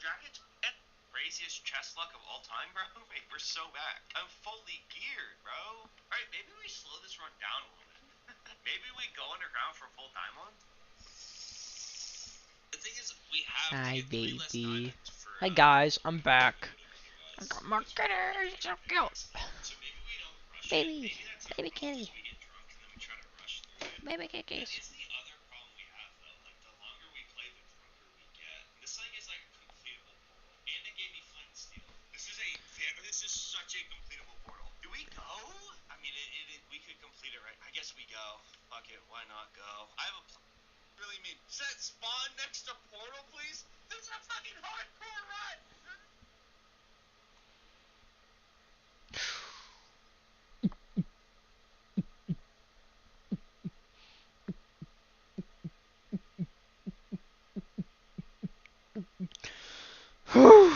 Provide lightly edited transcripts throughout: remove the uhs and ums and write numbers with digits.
Dragon's craziest chest luck of all time, bro. Wait, we're so back. I'm fully geared, bro. Alright, maybe we slow this run down a little bit. Maybe we go underground for full diamond. The thing is, we have Hi, to get three less baby. diamonds for, Hi, guys. I'm back. I got my critters. So cute. So maybe we don't rush it. Babies. Maybe that's our Baby problem, is kitty. we get drunk and then we try to rush through it. Baby That kitties. is the other problem we have, though. Like, the longer we play, the drunker we get. This thing is like a completable portal. And it gave me flint and steel. This is such a completable portal. Do we go? I mean, we could complete it, right? I guess we go. Fuck it, why not go? I have a really mean. Set spawn next to portal, please? This is a fucking hardcore run! Whew.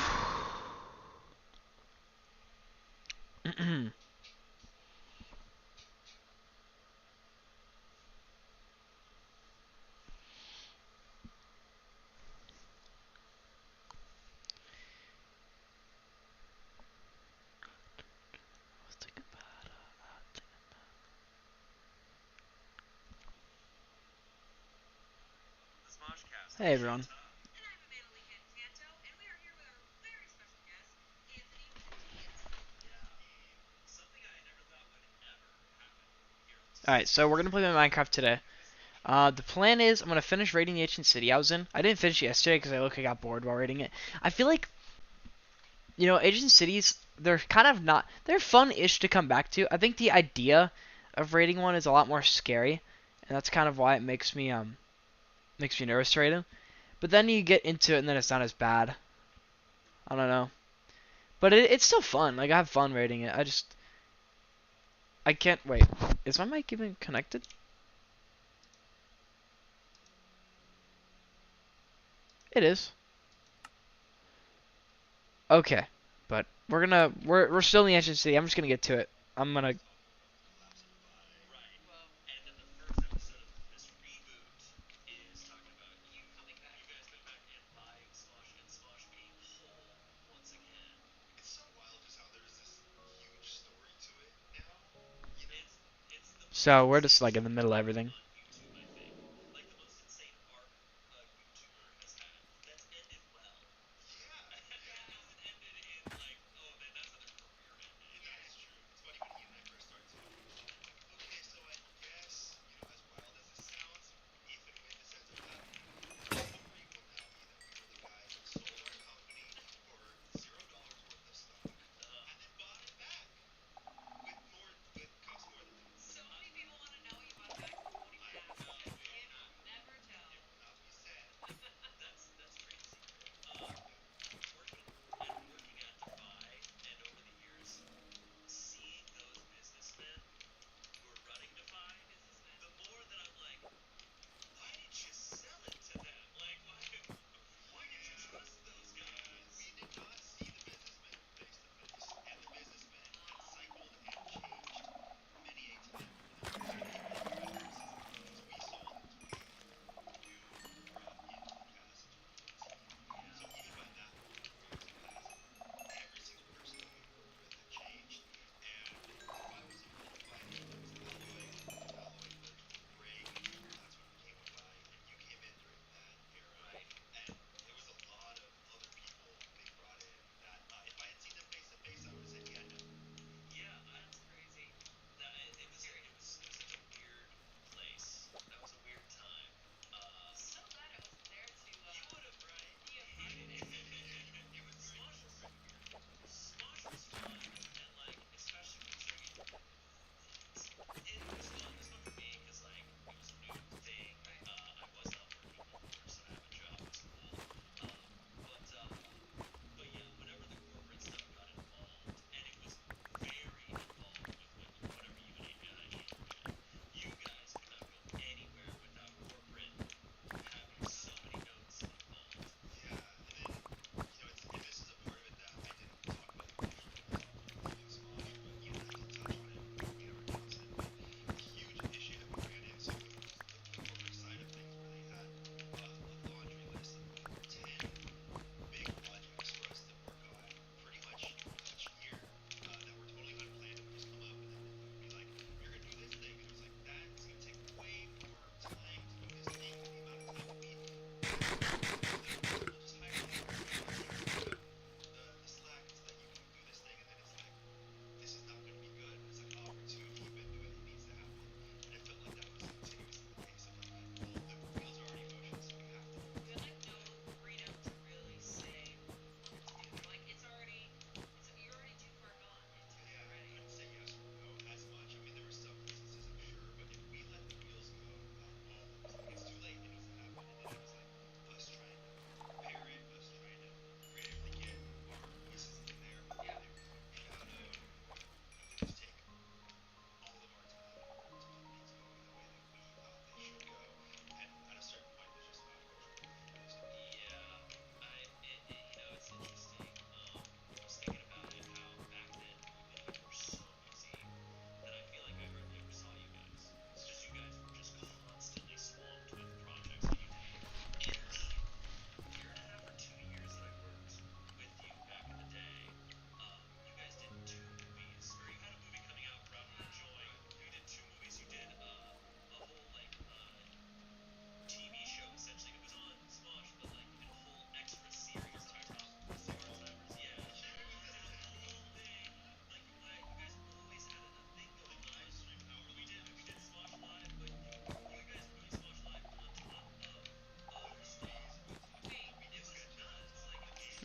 Hey, everyone. Alright, so we're gonna play Minecraft today. The plan is I'm gonna finish raiding the ancient city I was in. I didn't finish it yesterday because I got bored while raiding it. I feel like, ancient cities, they're kind of not, they're fun-ish to come back to. I think the idea of raiding one is a lot more scary, and that's kind of why it makes me nervous to raid them. But then you get into it and then it's not as bad. I don't know. But it's still fun. Like, I have fun raiding it. I can't wait. Is my mic even connected? It is. Okay. But we're still in the ancient city. I'm just gonna get to it. I'm gonna So we're just like in the middle of everything.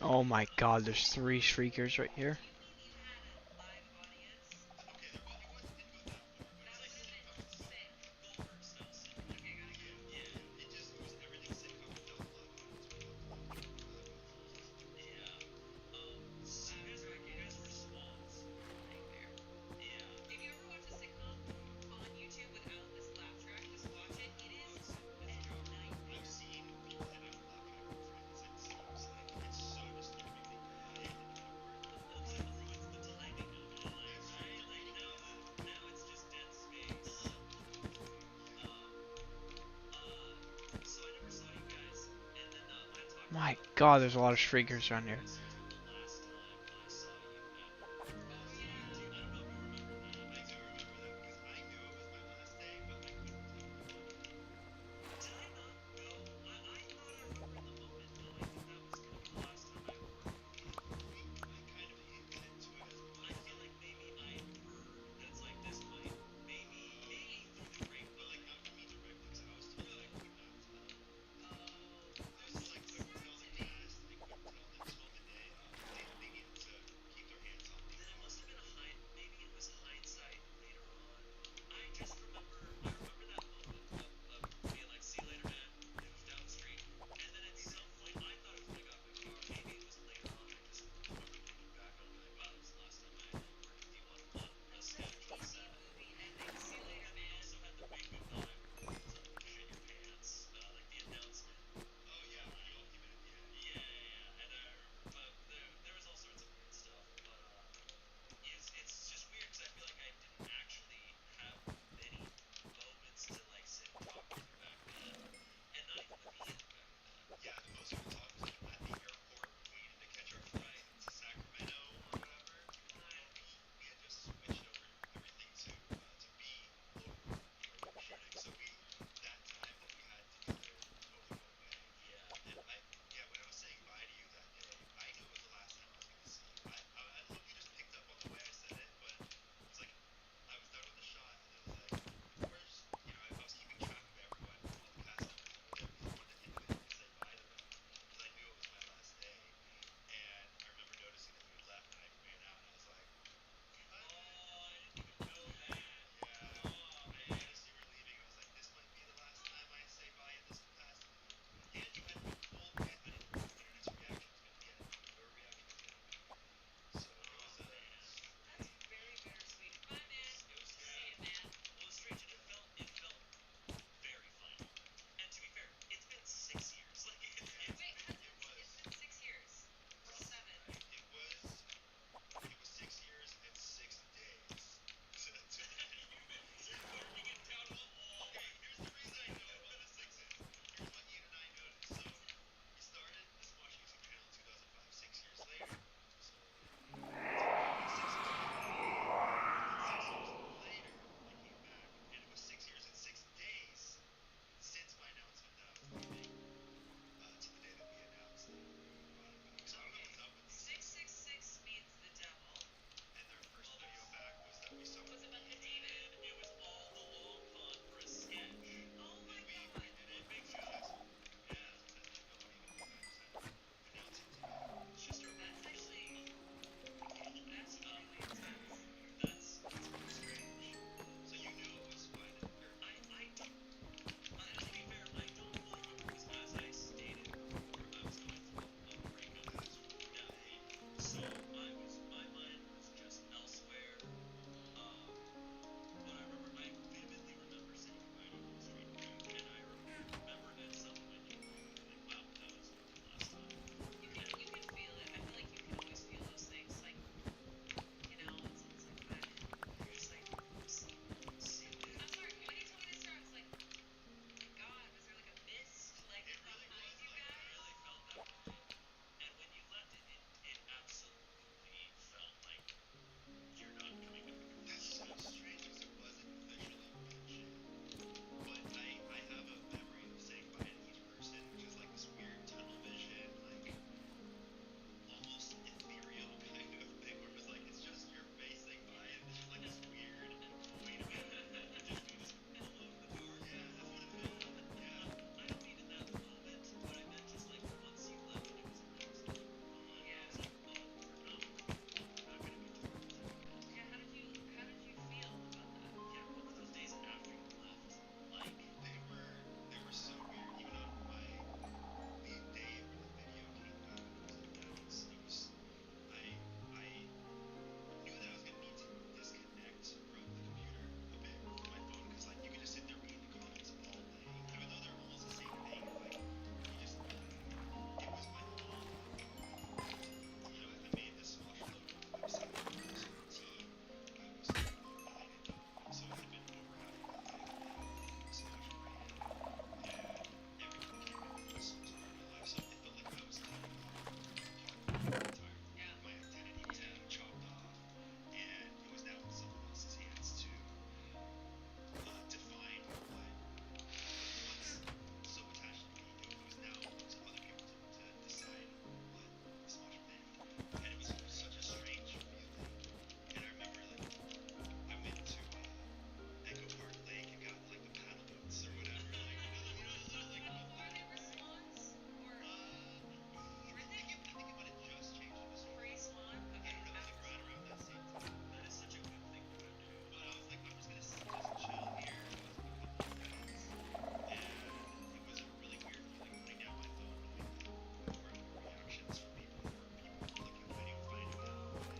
Oh my god, there's 3 Shriekers right here. Okay, the Bobby ones didn't go that far, but it's like Goldberg style sitcom. Yeah, it just was everything sitcom without a lot of violence. Yeah. So you guys were Swans. Yeah. If you ever watch a sitcom on YouTube without this laugh track, just watch it. It is a nightmare. I've seen people hit a laugh track with friends. It's so disturbingly quiet and awkward. It ruins the timing of it. Like now it's just dead space. So I never saw you guys, and then I talked My about god, there's a lot of Shriekers around here. the last time I saw you at work. Oh yeah. I don't know if you remember that. I do remember that because I knew it was my last day, but I couldn't tell you why. Did I not know? I thought I remember in the moment knowing that that was gonna be the last time I ever worked with you. I kind of hinted into it as well. I feel like maybe I heard that it's like this might maybe through the grapevine. But like not for me directly, because I was told that I could not tell. I was just like couldn't tell the cast, I couldn't tell them.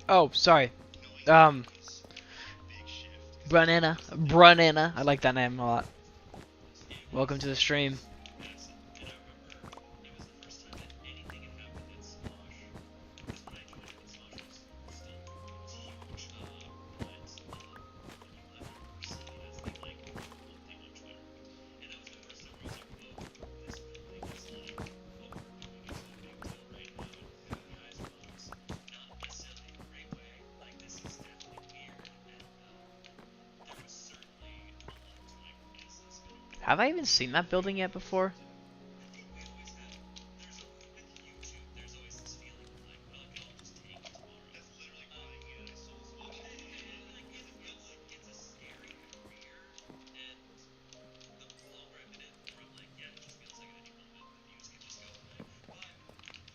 Oh, sorry. knowing Um, this big shift. Brunina. Brunina. I like that name a lot. It Welcome was to the stream. massive. And I remember it was the first time that anything had happened at Smosh. Because when I joined it, Smosh was still huge. But when you left, you were seen as the like cool thing on Twitter. And that was the first time where I was like, oh, this building is like what we're doing is a big deal right now. And you guys rocks. Not necessarily in a great way. Like this is definitely weird. And there was certainly a lot of time where is this gonna work? Have I even seen that building yet before? I think we always have. There's a, with YouTube, there's always this feeling of like, oh, okay, I'll just tank tomorrow. That's literally crying in. I saw Smosh. Like it's a scary career, and the longer I've been in, the more I'm like, yeah, it just feels like at any moment the views can just go away. But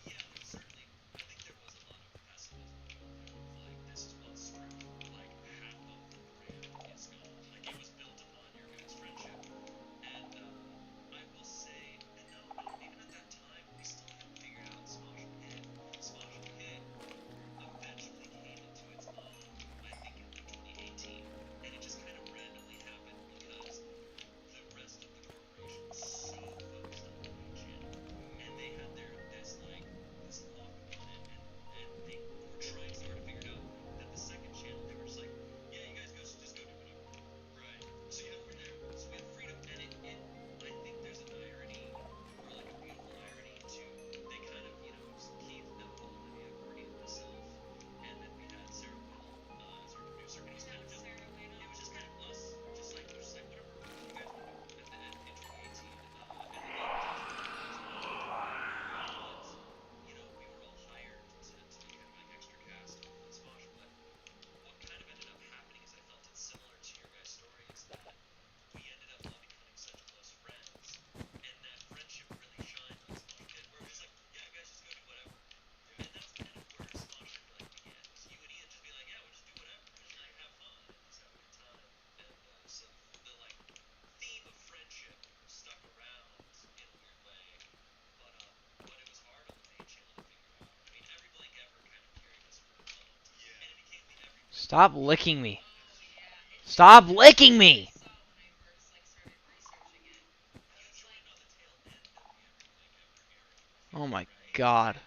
yeah, there's certainly. I think there was a lot of pessimism out there of like, this is one strike, like half of the brand is gone. Like it was built upon your guys' friendship. And I will say, and no, even at that time, we still hadn't figured out Smosh Pit. Smosh Pit eventually came into its own, I think, in 2018, and it just kind of randomly happened because the rest of the corporation was so focused on the main channel, and they had this lock on it, and they were trying so hard to figure it out that the second channel they were just like, yeah, you guys just go do whatever. Right. So yeah, we're there. So we have freedom, and I think there's an irony, or like a beautiful irony to they kind of, Keith, Noah, Olivia, Courtney, and myself, and then we had Sarah Will as our producer, and it was kind of just, it was just kind of us, just like we're just like whatever you guys want to do at the end in 2018, and then yeah, eventually we got Smosh Pit, but we were all hired to be kind of like extra cast on Smosh, but what kind of ended up happening is I felt it's similar to your guys' story is that we ended up all becoming such close friends, and that friendship really shined on Smosh Pit, where it was just like, yeah, guys, just go do whatever. And that's kind of where Smosh, I feel like, began. Was you and Ian just be like, yeah, we'll just do whatever and like have fun and just have a good time. And so the like theme of friendship stuck around in a weird way, but it was hard on the main channel to figure out. I mean, Every Blank Ever kind of carried us for a moment, and it became the Every Blank Stop Ever licking me. podcast. Stop licking me! You joined on the tail end of the Every Blank Ever era, I feel Oh like, my right? god.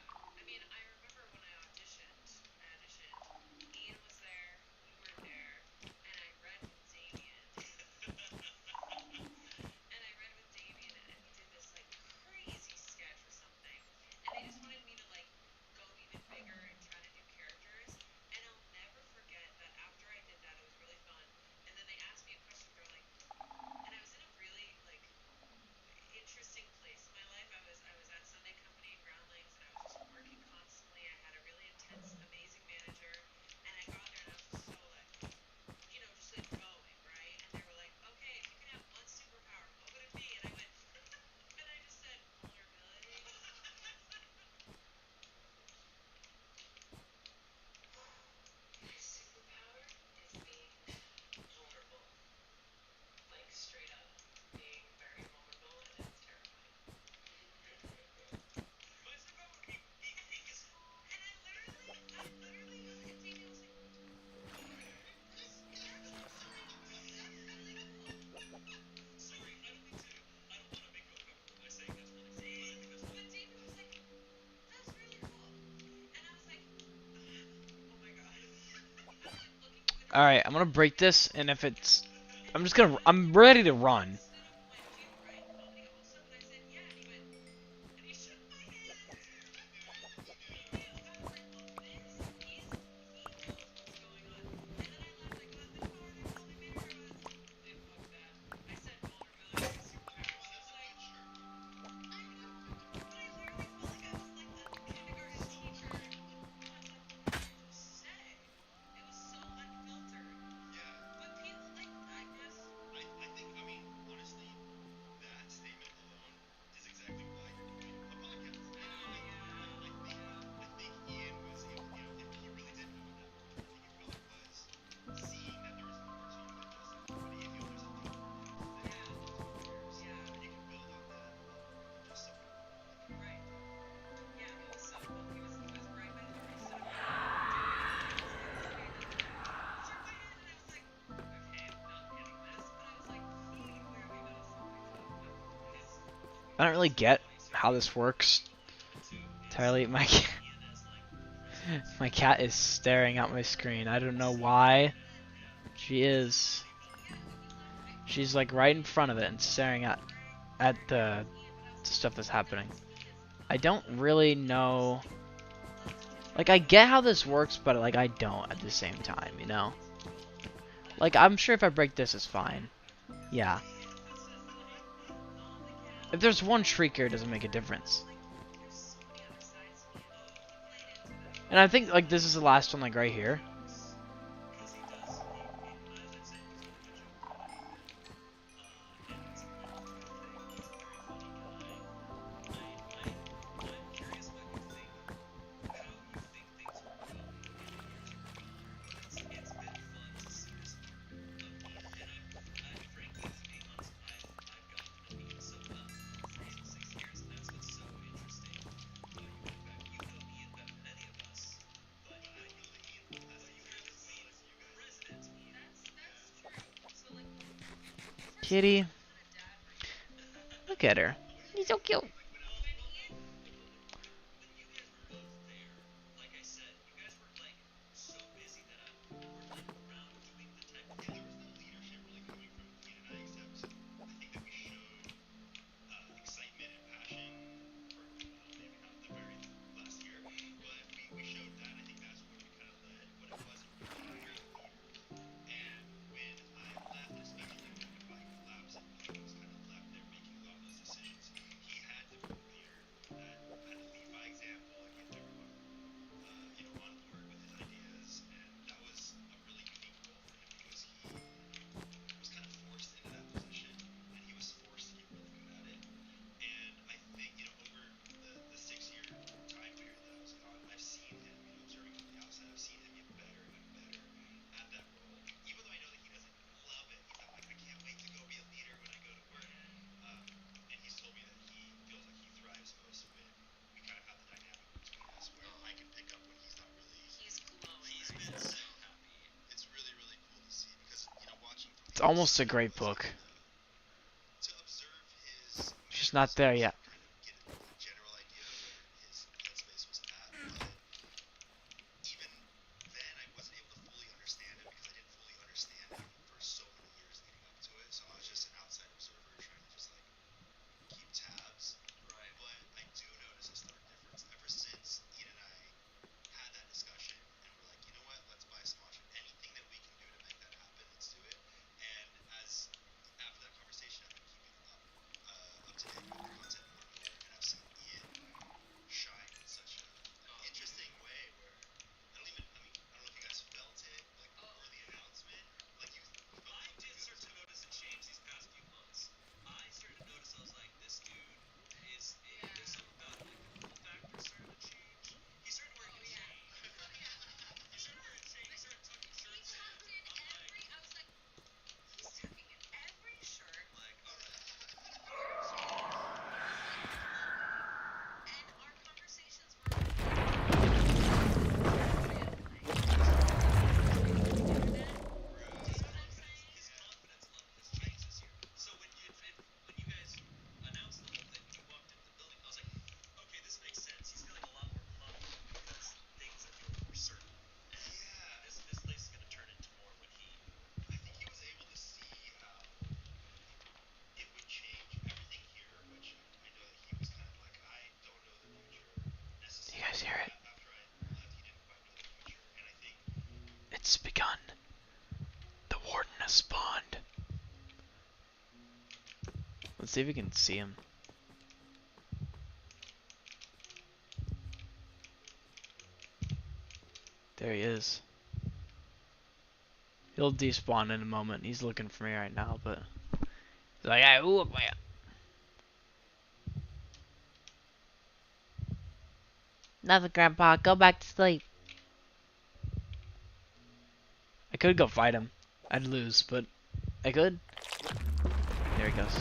Vulnerable. Like straight up being very vulnerable, and it's terrifying. My superpower would be peace. Sorry, I don't want to make you uncomfortable by saying that's really cool, but I think that's really Alright, I'm gonna break this, and if it's... I'm ready to run. Yeah. I think, I mean, honestly, I don't really get how this works entirely. My cat is staring at my screen. I don't know why. She is. She's like right in front of it and staring at the stuff that's happening. I don't really know. Like, I get how this works, but like I don't at the same time, you know? Like, I'm sure if I break this, it's fine. Yeah. If there's one shrieker, it doesn't make a difference. And I think, like, this is the last one, like, right here. Kitty. Look at her. She's so cute. It's almost a great book. She's not there yet. You guys hear it? It's begun. The warden has spawned. Let's see if we can see him. There he is. He'll despawn in a moment. He's looking for me right now, but he's like, "Hey, who am I?" Nothing, Grandpa. Go back to sleep. I could go fight him. I'd lose, but I could. There he goes.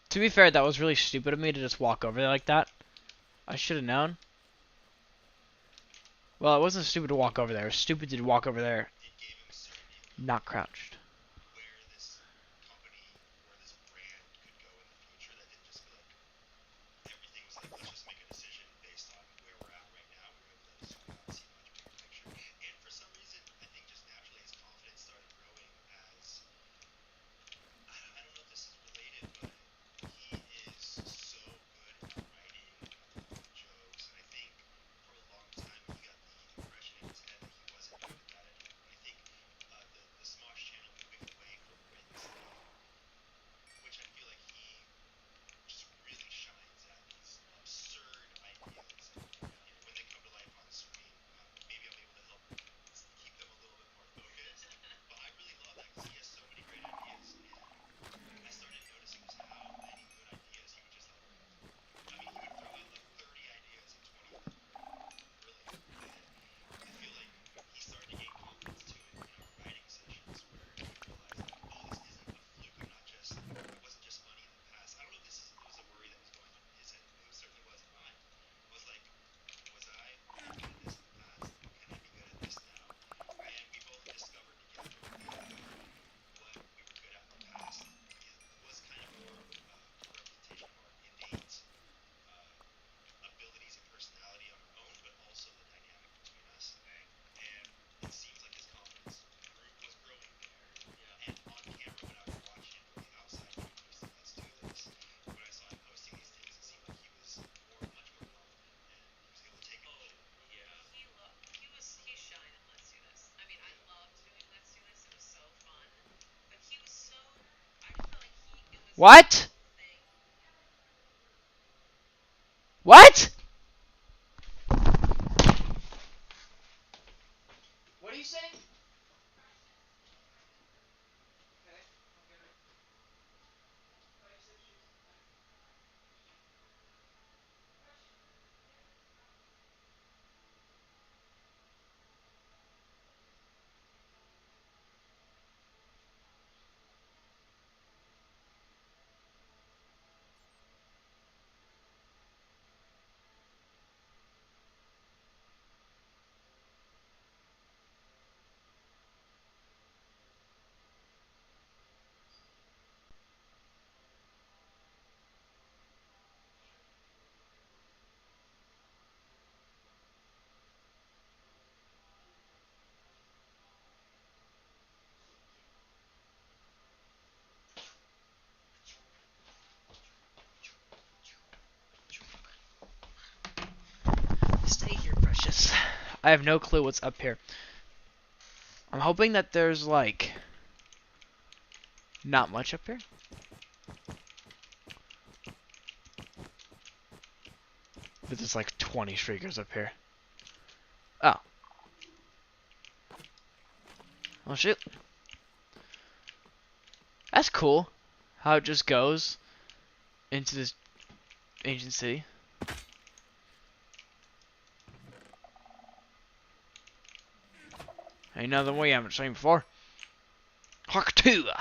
To be fair, that was really stupid of me to just walk over there like that. I should have known. Well, it wasn't stupid to walk over there. It was stupid to walk over there not crouched. What? What? What are you saying? Stay here, precious. I have no clue what's up here. I'm hoping that there's like not much up here. But there's like 20 shriekers up here. Oh. Oh shoot. That's cool. How it just goes into this ancient city. Ain't nothing we haven't seen before. Haktua.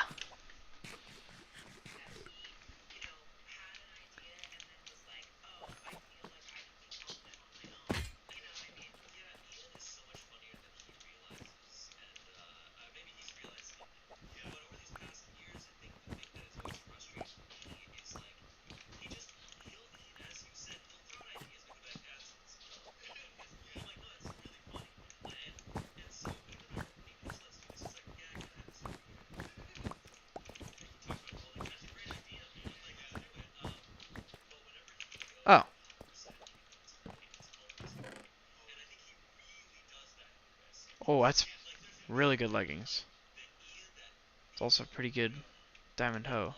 Oh. Oh, that's really good leggings. It's also pretty good diamond hoe.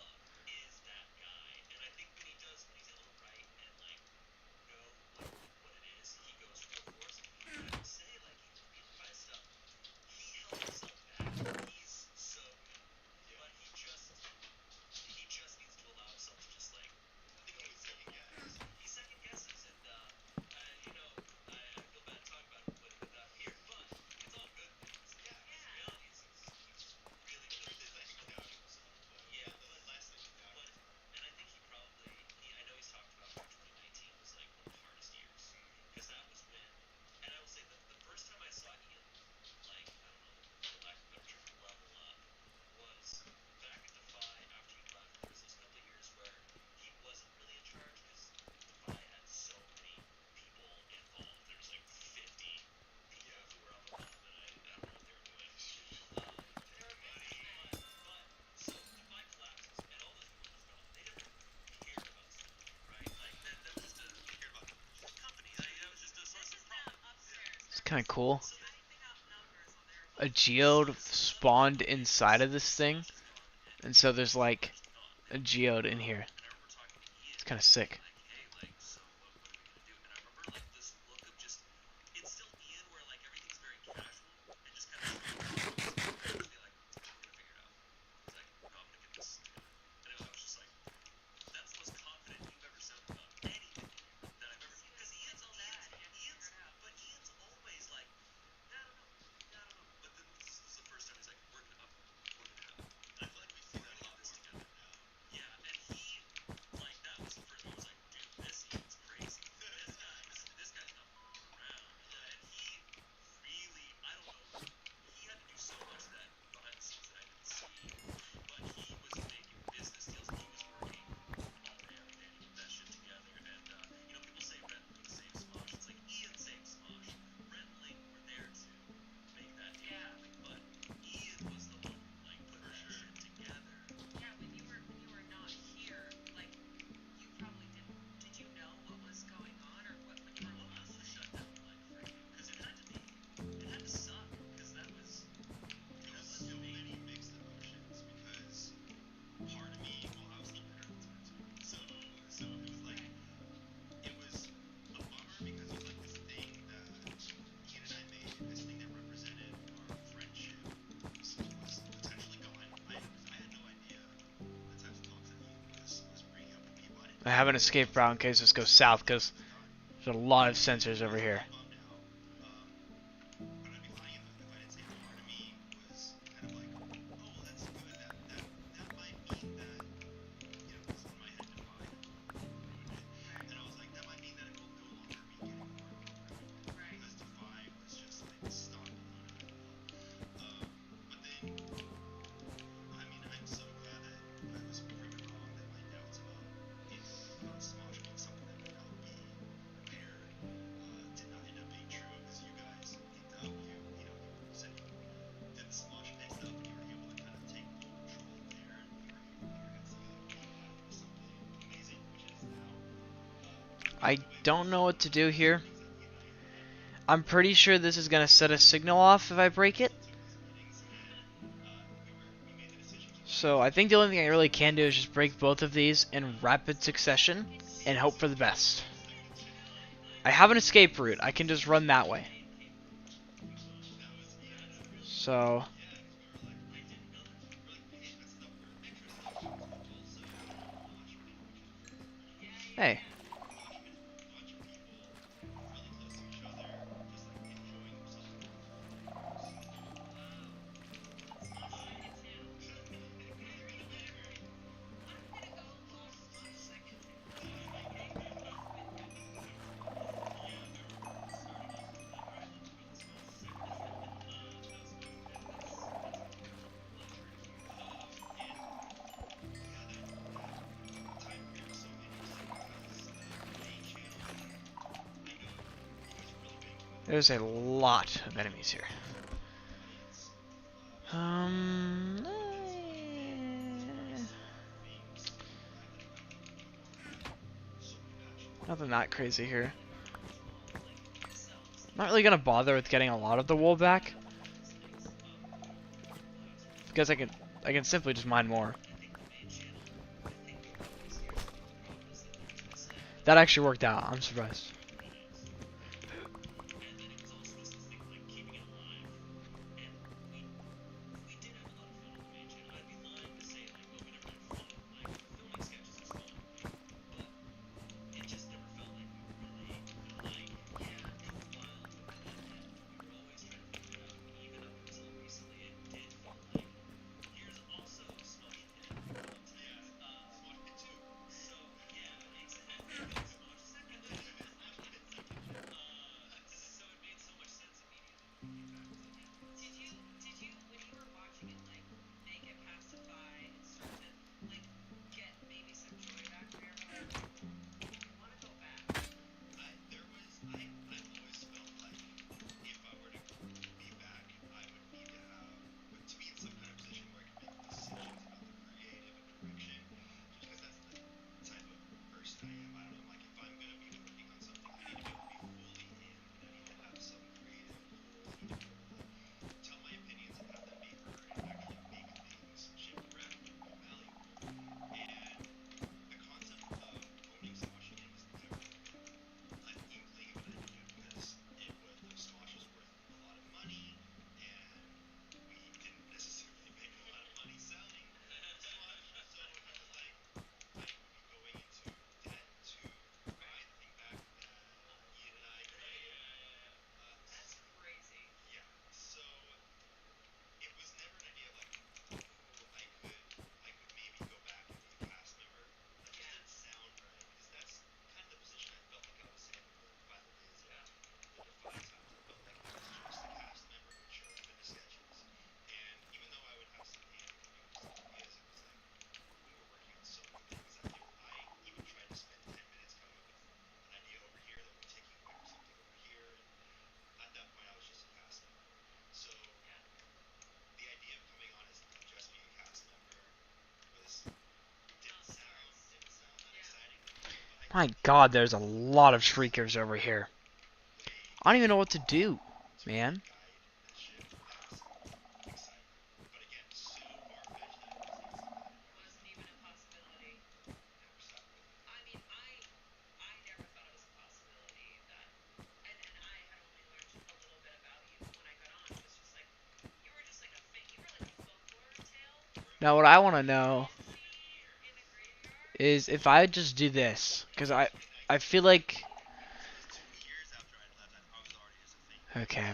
It's kind of cool. A geode spawned inside of this thing, and so there's like a geode in here. It's kind of sick. I have an escape route in case this goes south, because there's a lot of sensors over here. But I'd be lying if I didn't say a part of me was kind of like, oh, well, that's good. That might mean that, because in my head divide ruined it. And I was like, that might mean that it will no longer be getting more programming. Because divide was just like stop and none of it will. But then, I mean, I'm so glad that I was proven wrong, that my doubts about, Smosh being something that could not be repaired did not end up being true, because you guys linked up, you said you did the Smosh picks up, and you were able to kind of take full control there, and you were able to put your heads together and make that into something amazing, which it is now. I don't know what to do here. Things that he and I had I'm pretty sure this is going to set a signal off if I break it. took these meetings, and we made the decision to So I think the only thing I really can do is just break both of these in rapid succession and hope for the best. I have an escape route. I can just run that way. So, hey. There's a lot of enemies here. Nothing that crazy here. Not really gonna bother with getting a lot of the wool back, because I can simply just mine more. That actually worked out. I'm surprised. My god, there's a lot of shriekers over here. I don't even know what to do, man. Now what I want to know is if I just do this, because I feel like 2 years after I left, I was already as a thing. okay.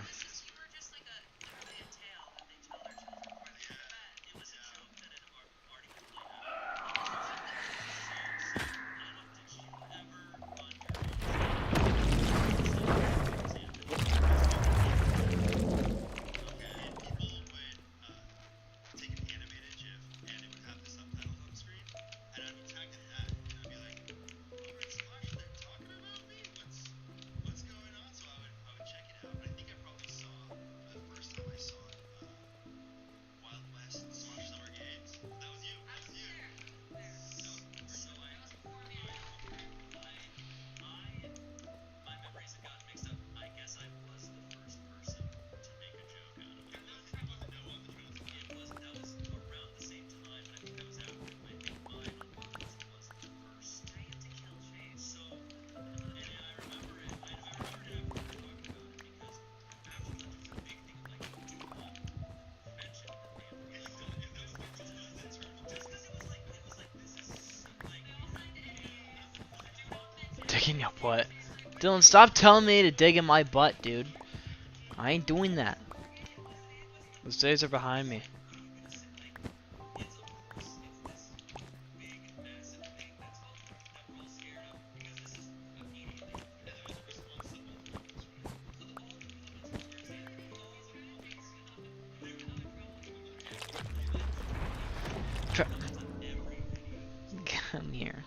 Take an animated GIF and it would have the subtitles on the screen, and I'd be tagged in that, and I'd be like, "Over in Smash, they're talking about me. What's going on?" So I would check it out. I think I probably saw the first time I saw it, Wild West Smash Summer Games. That was you. That was you. My memories have gotten mixed up. I guess I was the first person to make a joke out of it. That wasn't Noah on the trails. That was around the same time, but I think that was after. I think mine was the first. I had to kill Chase. So, and I remember it. I remember it after we were talking about it because after that was a big thing of like mention that they were going to do it. That was just because it was like this is like. Digging your butt. Dylan, stop telling me to dig in my butt, dude. I ain't doing that. Those days are behind me. Come here.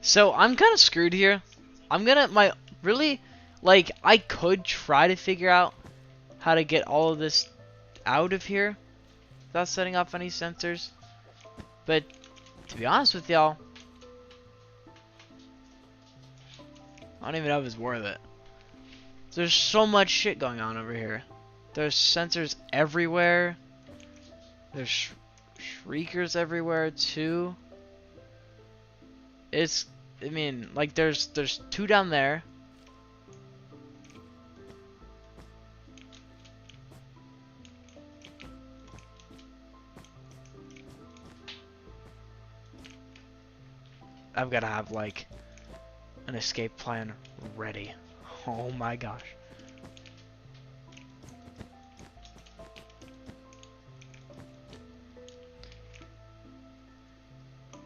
So I'm kind of screwed here. I'm gonna like I could try to figure out how to get all of this out of here without setting off any sensors. But to be honest with y'all, I don't even know if it's worth it. There's so much shit going on over here. There's sensors everywhere. There's shriekers everywhere too. I mean, like there's 2 down there. I've got to have like an escape plan ready. Oh my gosh.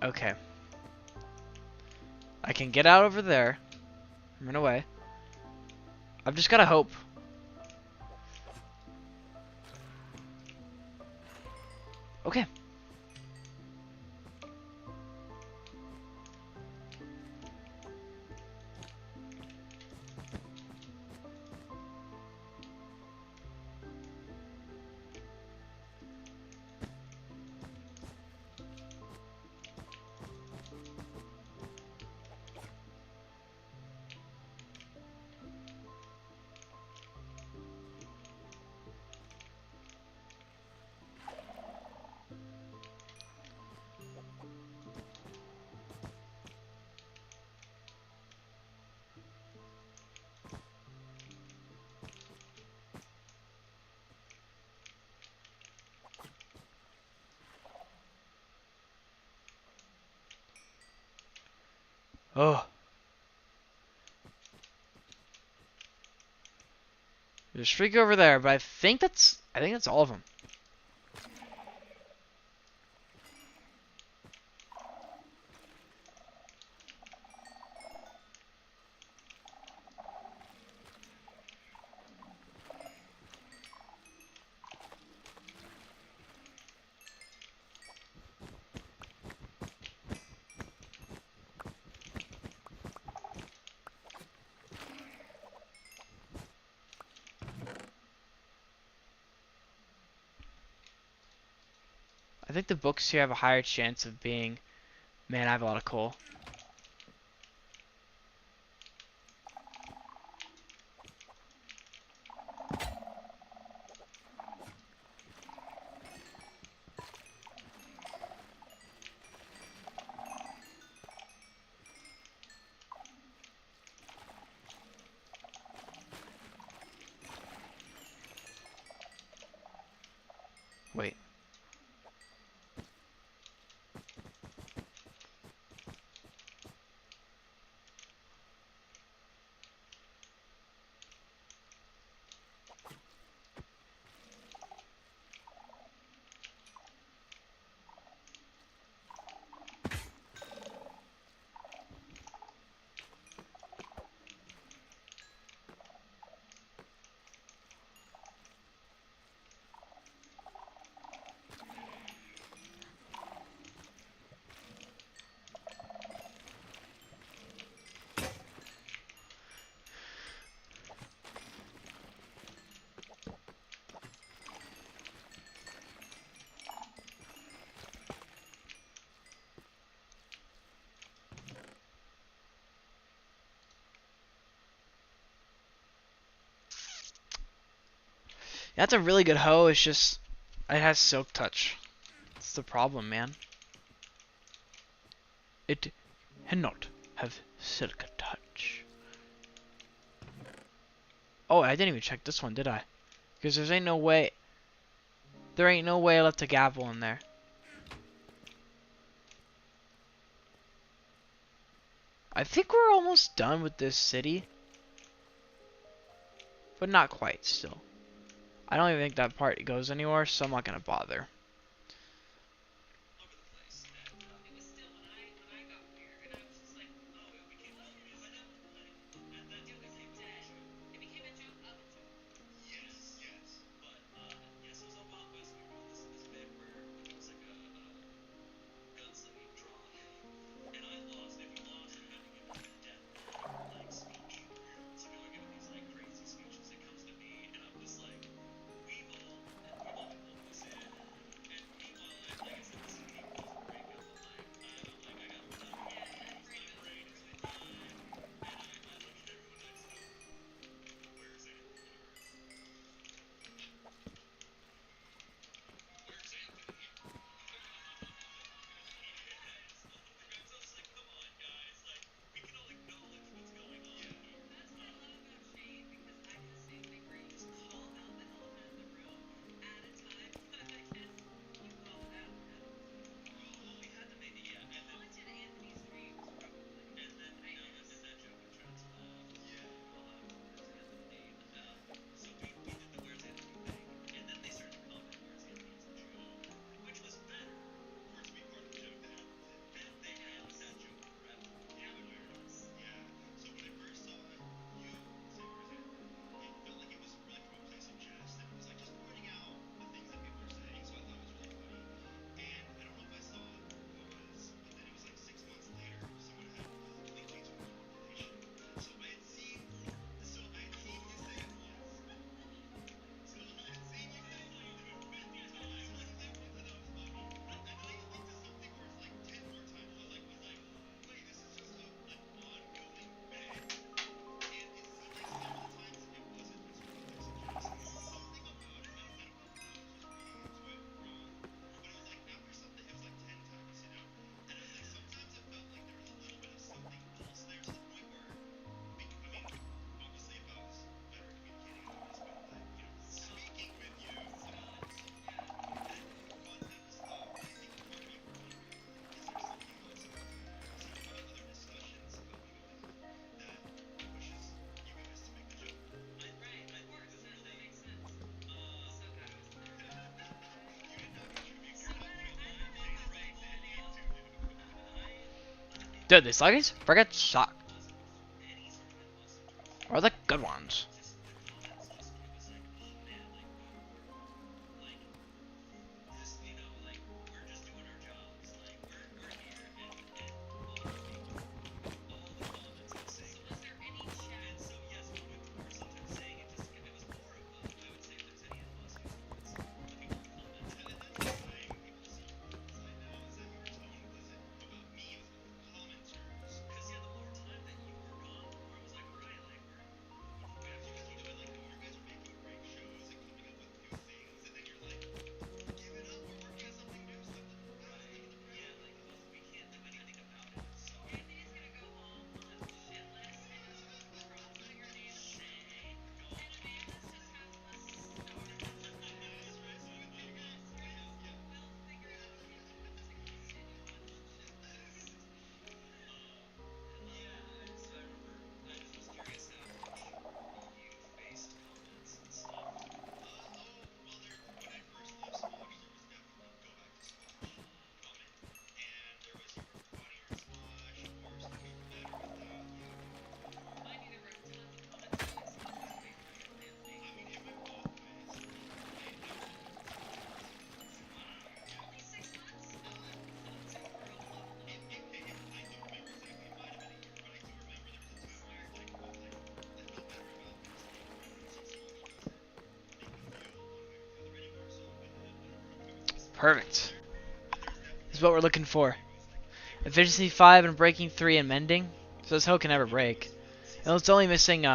Okay. I can get out over there. Run away. I've just gotta hope. Okay. Oh. There's a streak over there, but I think that's all of them. I think the books here have a higher chance of being. Man, I have a lot of coal. Wait. That's a really good hoe. It's just it has silk touch. That's the problem, man. It cannot have silk touch. Oh, I didn't even check this one, did I? Because there ain't no way I left a gavel in there. I think we're almost done with this city. But not quite still. I don't even think that part goes anywhere, so I'm not gonna bother. Dude, these luggies friggin' suck. Or the good ones. Perfect. This is what we're looking for. Efficiency 5 and breaking 3 and mending. So this hoe can never break. And it's only missing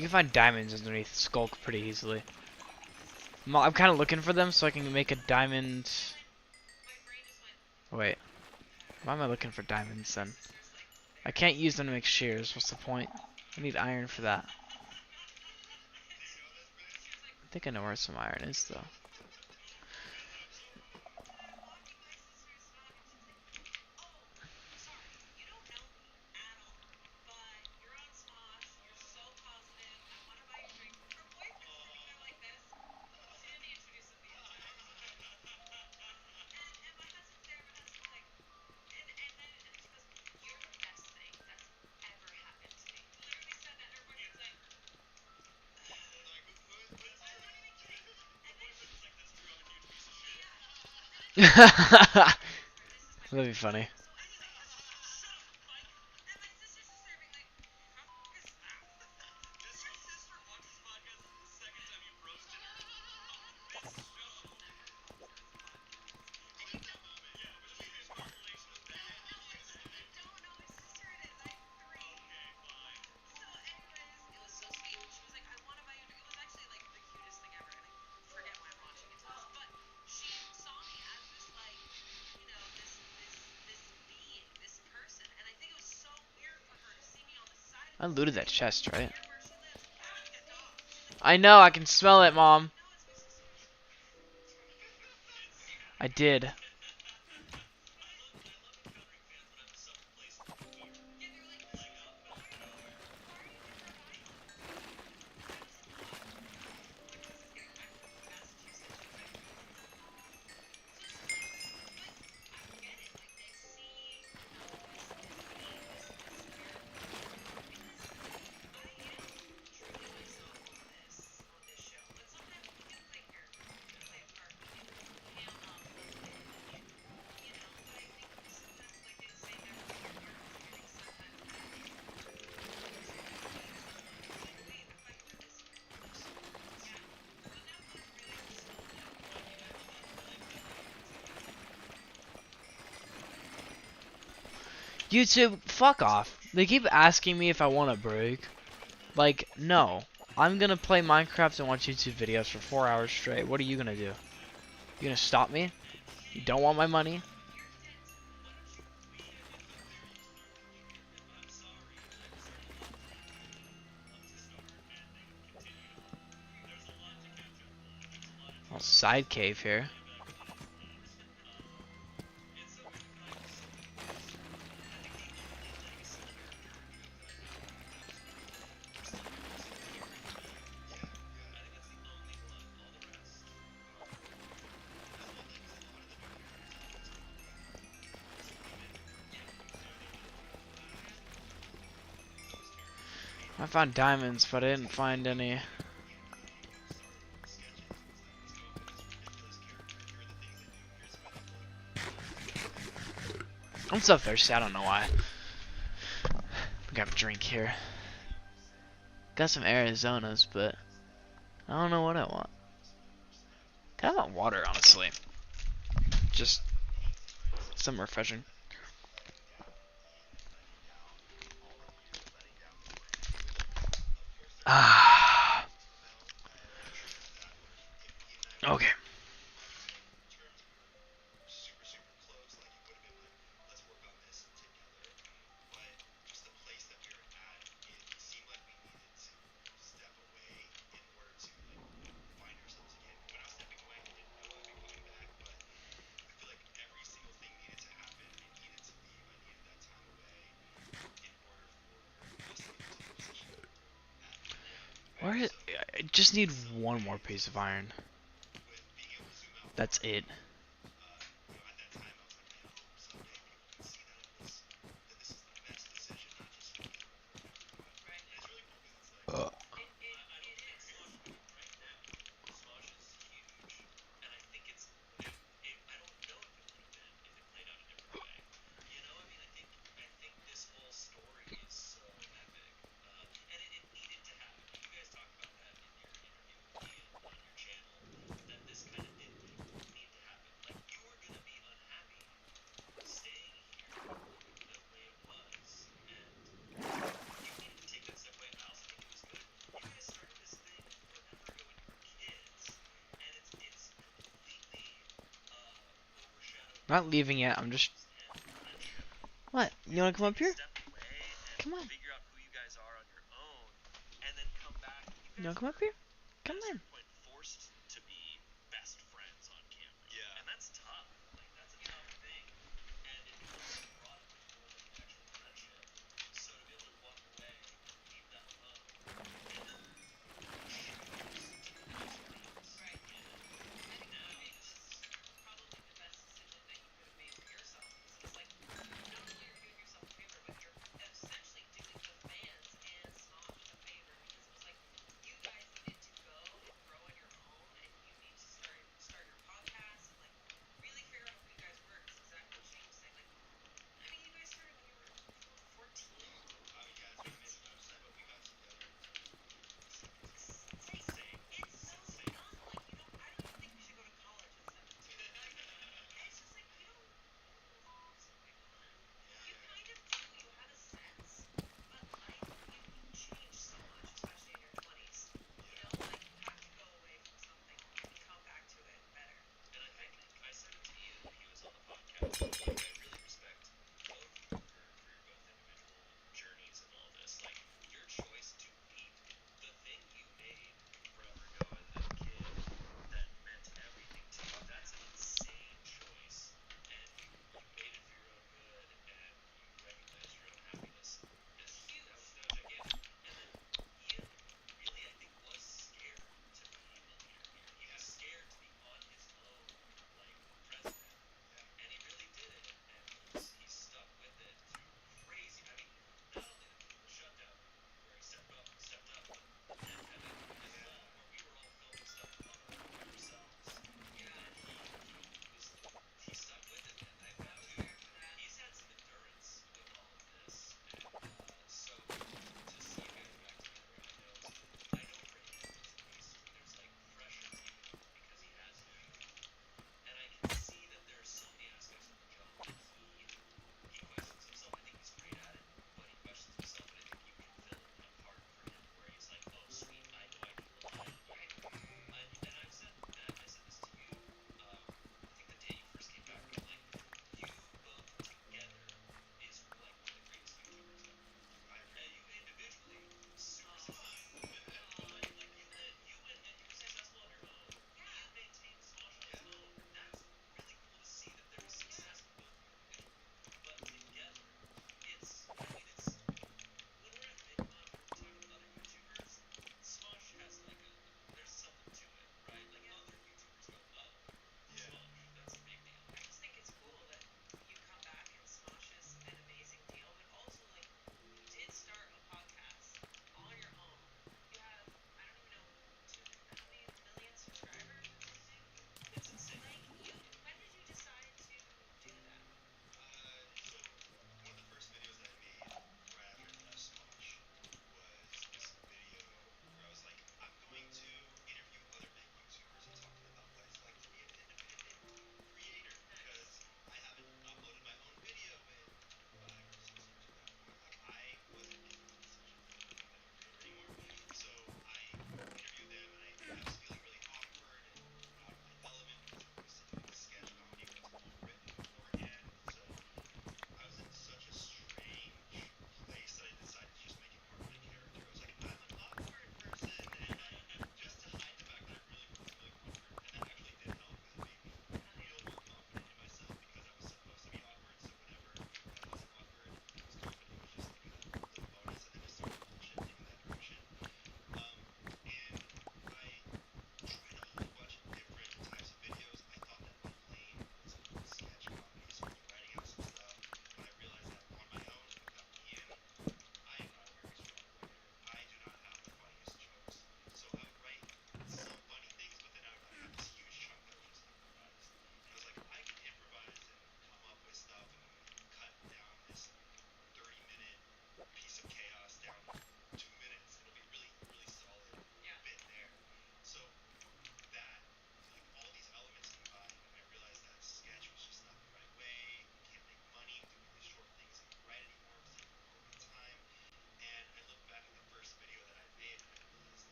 You can find diamonds underneath Skulk pretty easily. I'm kind of looking for them so I can make a diamond. Wait, why am I looking for diamonds then? I can't use them to make shears. What's the point? I need iron for that. I think I know where some iron is though. That'd be funny. I looted that chest, right? I know, I can smell it, Mom. I did. YouTube, fuck off. They keep asking me if I want a break. Like, no. I'm gonna play Minecraft and watch YouTube videos for 4 hours straight. What are you gonna do? You gonna stop me? You don't want my money? I'll side cave here. I found diamonds, but I didn't find any. I'm so thirsty, I don't know why. I got a drink here. Got some Arizonas, but I don't know what I want. Kind of want water, honestly. Just some refreshing. Ah. Okay. Where is, I just need one more piece of iron. That's it. Not leaving yet. I'm just. What? You wanna come up here? Come on. Figure out who you guys are on your own, and then come back. You wanna come up here? Come At a on. certain point, forced to be best friends on camera. Yeah. And that's tough. Like that's a tough thing. And it becomes a product more than an actual friendship. So to be able to walk away, leave that alone, and then choose to be best friends. Right. And I think now moving was probably the best decision that you could have made for yourself. Because it's like not only are you doing yourself a favor, but you're essentially doing the fans and Smosh a favor because it was like you guys needed to go and grow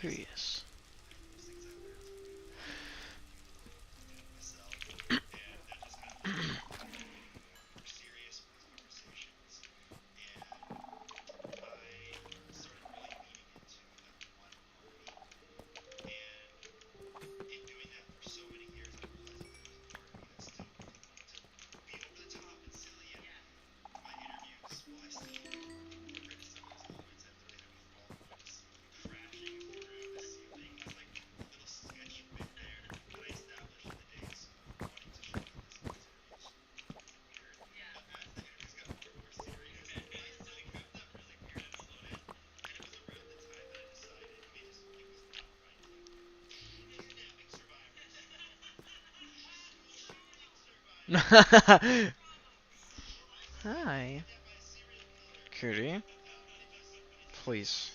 Curious. Hi. Cutie. Please.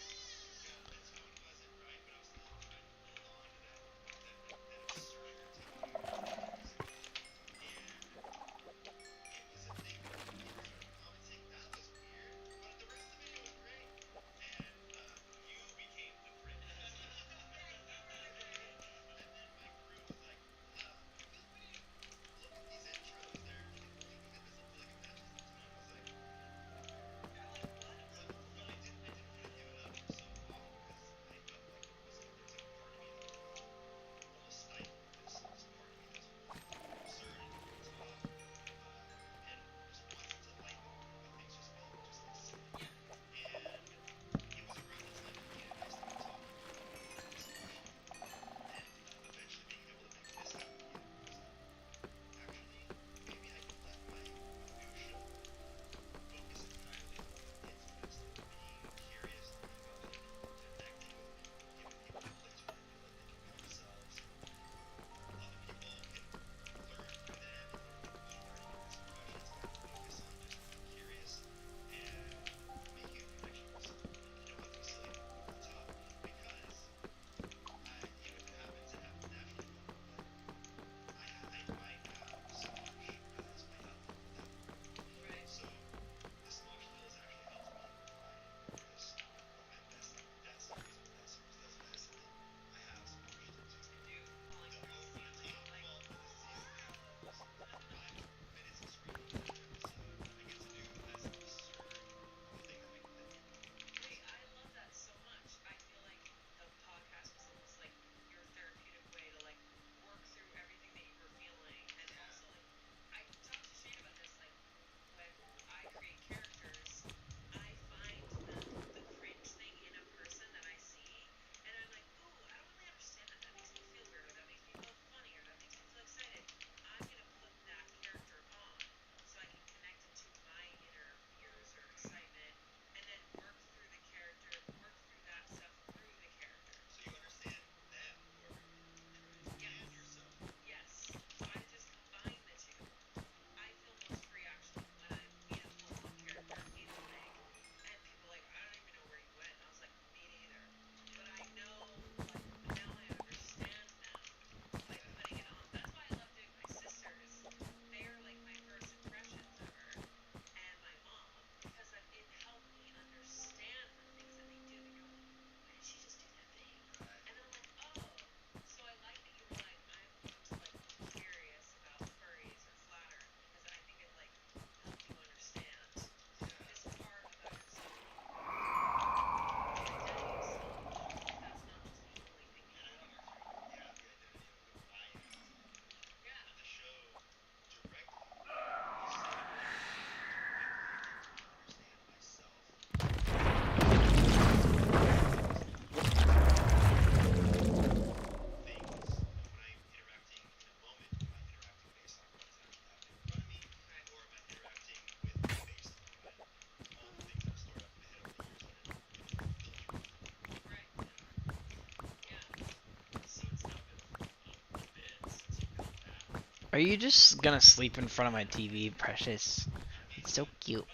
Are you just gonna sleep in front of my TV, Precious? It's so cute.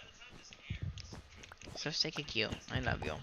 So stinking cute. I love you.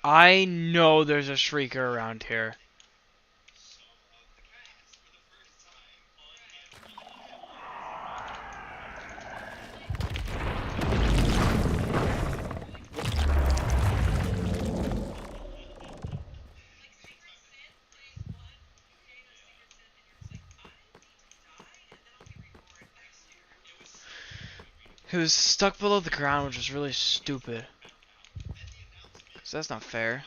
I know there's a shrieker around here. It was stuck below the ground, which was really stupid. So that's not fair.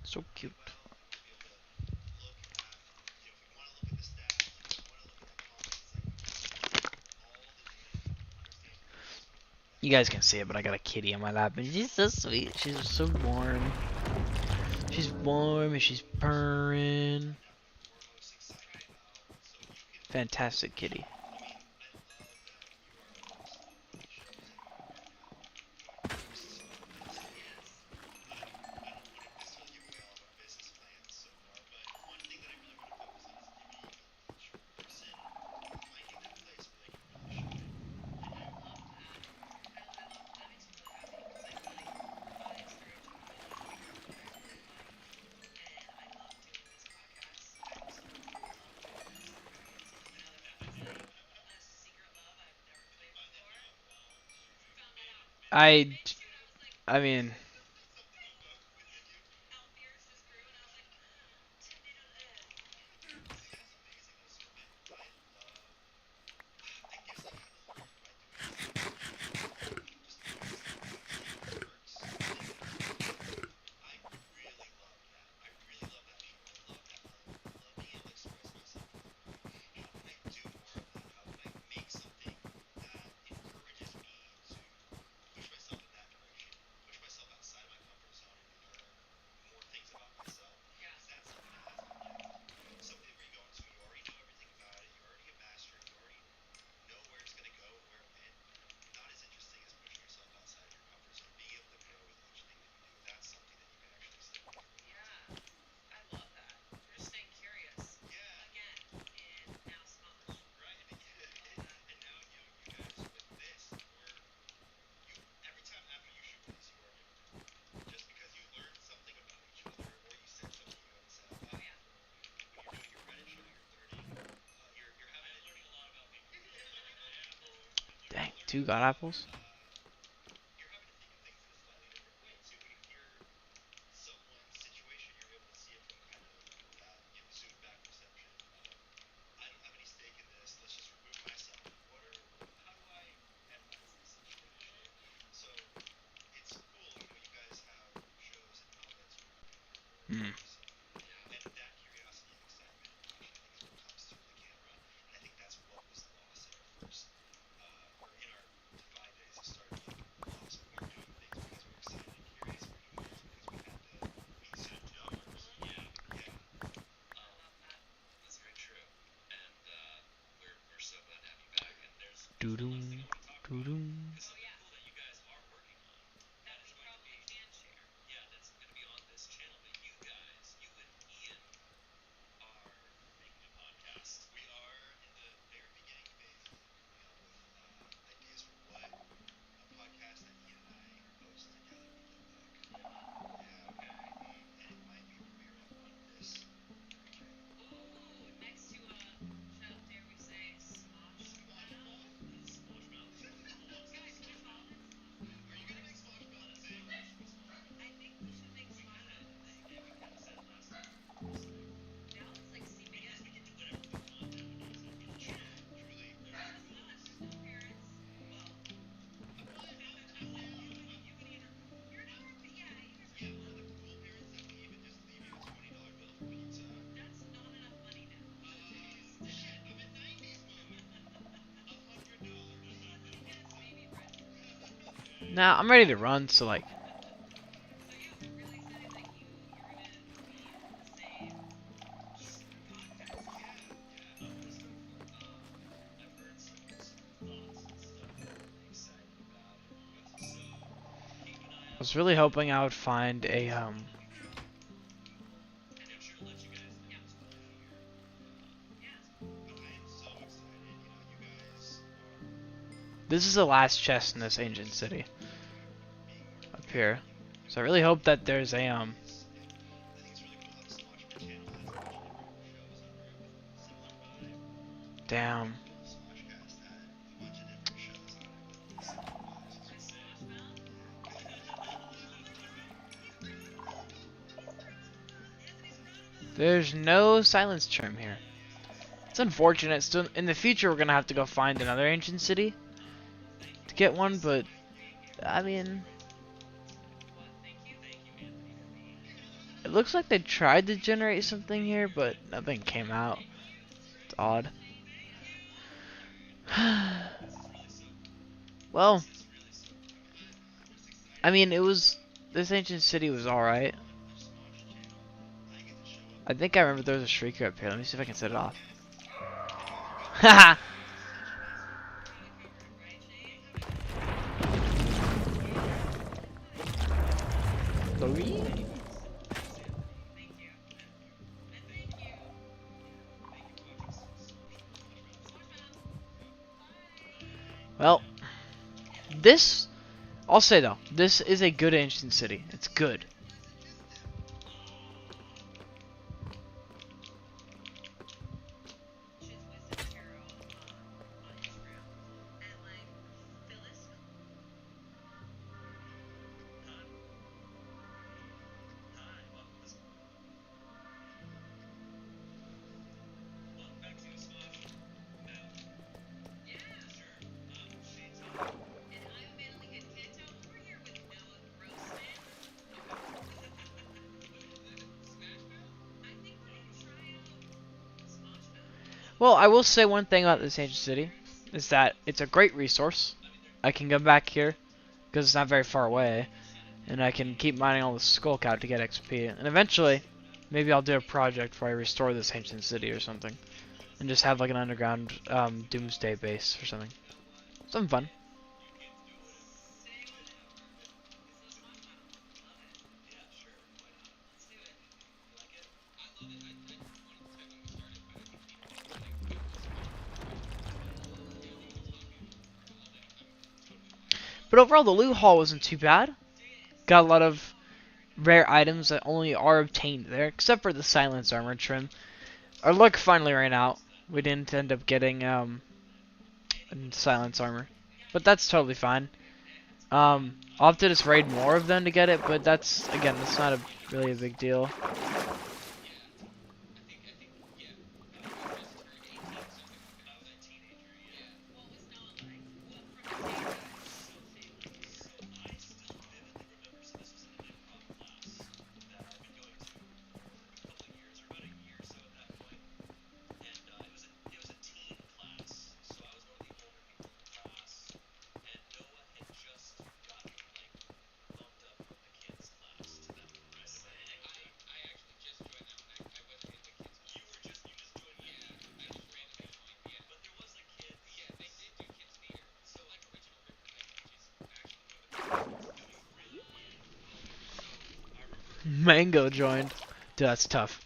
So cute. You guys can see it, but I got a kitty on my lap, and she's so sweet. She's so warm. She's warm and she's purring. Fantastic kitty. I, I mean, dang, 2 god apples? Hmm. Doo-doom, doo-doom. Now I'm ready to run, so like. I was really hoping I would find a This is the last chest in this ancient city. Up here. So I really hope that there's a Damn. There's no silence charm here. It's unfortunate. Still, in the future, we're gonna have to go find another ancient city to get one. But I mean, it looks like they tried to generate something here, but nothing came out. It's odd. Well, I mean, this ancient city was all right. I think I remember there was a shrieker up here. Let me see if I can set it off. Haha. Well, I'll say though, this is a good ancient city. It's good. Well, I will say one thing about this ancient city is that it's a great resource. I can go back here because it's not very far away, and I can keep mining all the skulk out to get XP. And eventually, maybe I'll do a project where I restore this ancient city or something, and just have like an underground doomsday base or something. Something fun. But overall, the loot haul wasn't too bad. Got a lot of rare items that only are obtained there, except for the silence armor trim. Our luck finally ran out. We didn't end up getting silence armor, but that's totally fine. I'll have to just raid more of them to get it, but that's not really a big deal. Mango joined. Dude, that's tough.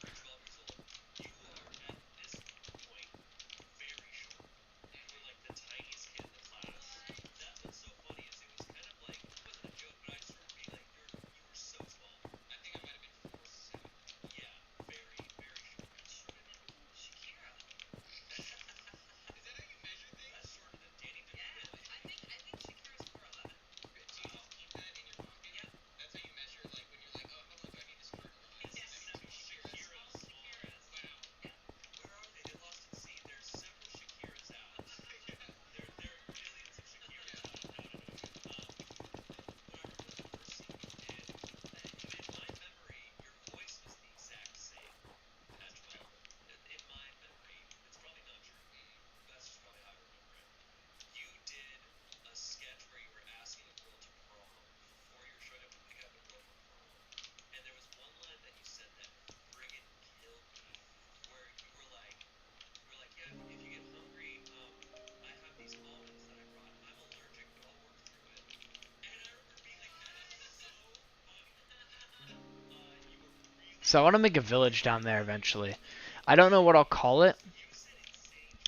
So I want to make a village down there eventually. I don't know what I'll call it,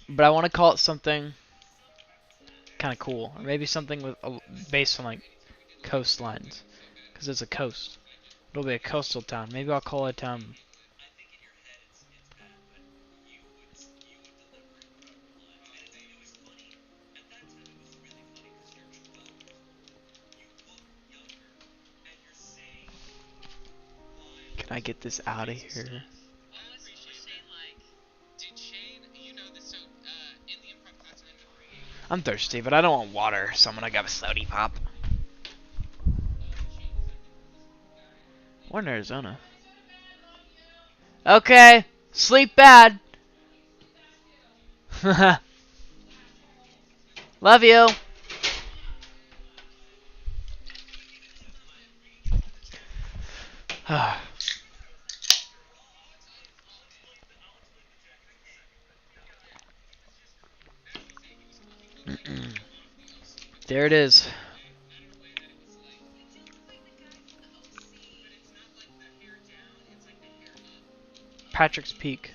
but I want to call it something kind of cool, or maybe something with based on like coastlines, because it's a coast. It'll be a coastal town. Maybe I'll call it Can I get this out of here? I'm thirsty, but I don't want water, so I'm gonna grab a soda pop. We're in Arizona. Okay, sleep bad. Love you. There it is. Patrick's Peak.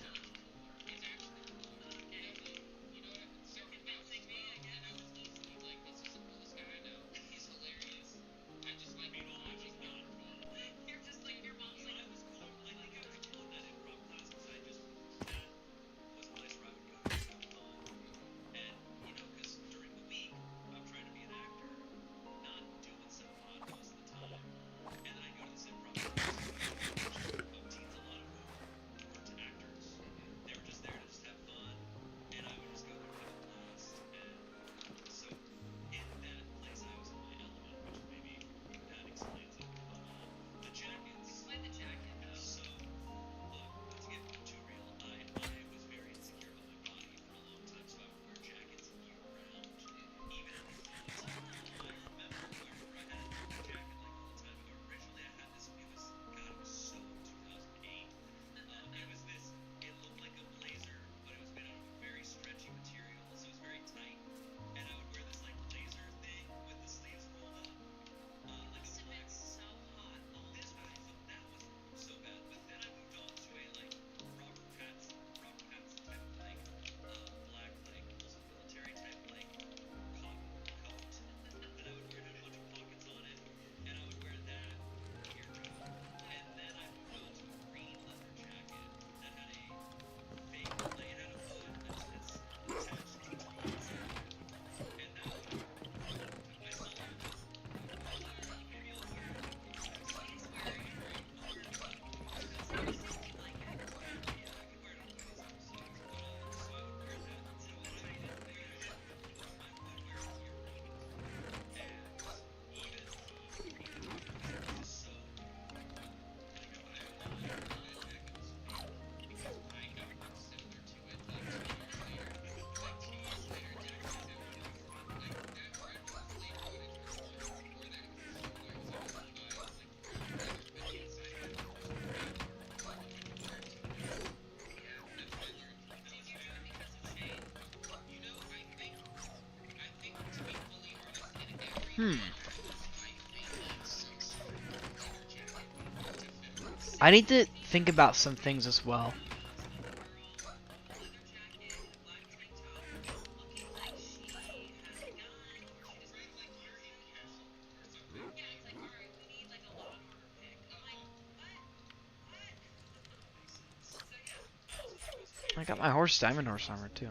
I need to think about some things as well. I got my horse diamond horse armor too.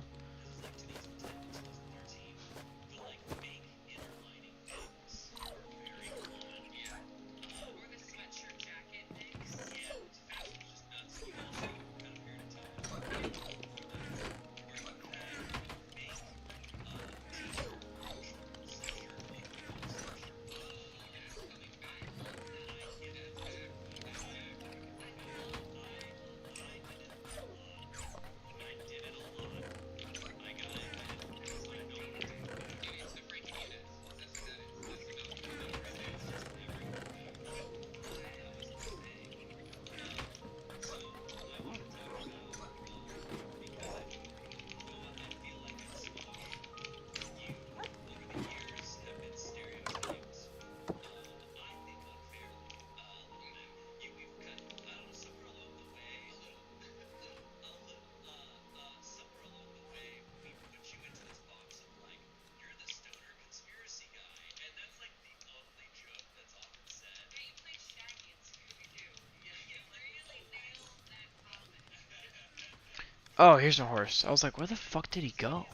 Oh, here's a horse. I was like, where the fuck did he go?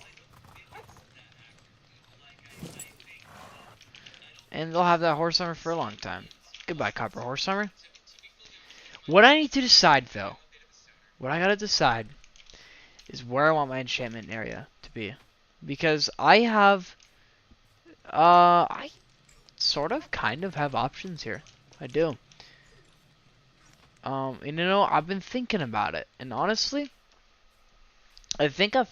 And they'll have that horse armor for a long time. Goodbye, copper horse armor. What I need to decide, though, what I gotta decide is where I want my enchantment area to be. Because I have, I sort of, kind of have options here. I do. And you know, I've been thinking about it. And honestly, I think I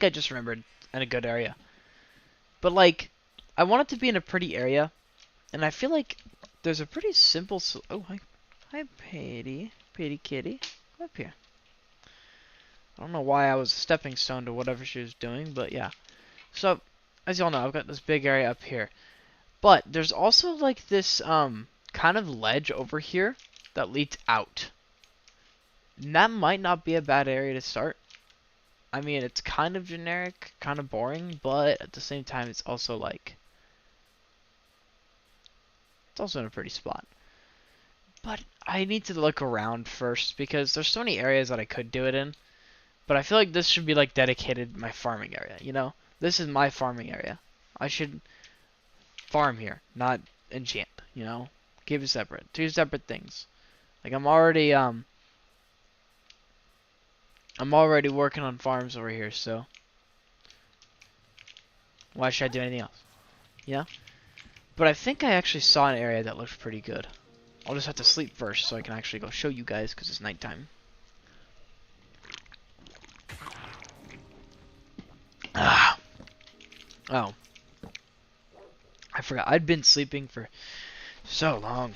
just remembered in a good area. But like, I want it to be in a pretty area. And I feel like there's a pretty simple, oh, hi. Hi, Patty. Patty kitty. Come up here. I don't know why I was a stepping stone to whatever she was doing, but yeah. So, as y'all know, I've got this big area up here. But there's also like this kind of ledge over here that leads out. And that might not be a bad area to start. I mean, it's kind of generic, kind of boring, but at the same time, it's also like, it's also in a pretty spot. But I need to look around first because there's so many areas that I could do it in. But I feel like this should be like dedicated my farming area, you know? This is my farming area. I should farm here, not enchant, you know? Keep it separate. Two separate things. Like I'm already working on farms over here, so why should I do anything else? Yeah? But I think I actually saw an area that looked pretty good. I'll just have to sleep first so I can actually go show you guys because it's nighttime. Ah. Oh. I forgot. I'd been sleeping for so long.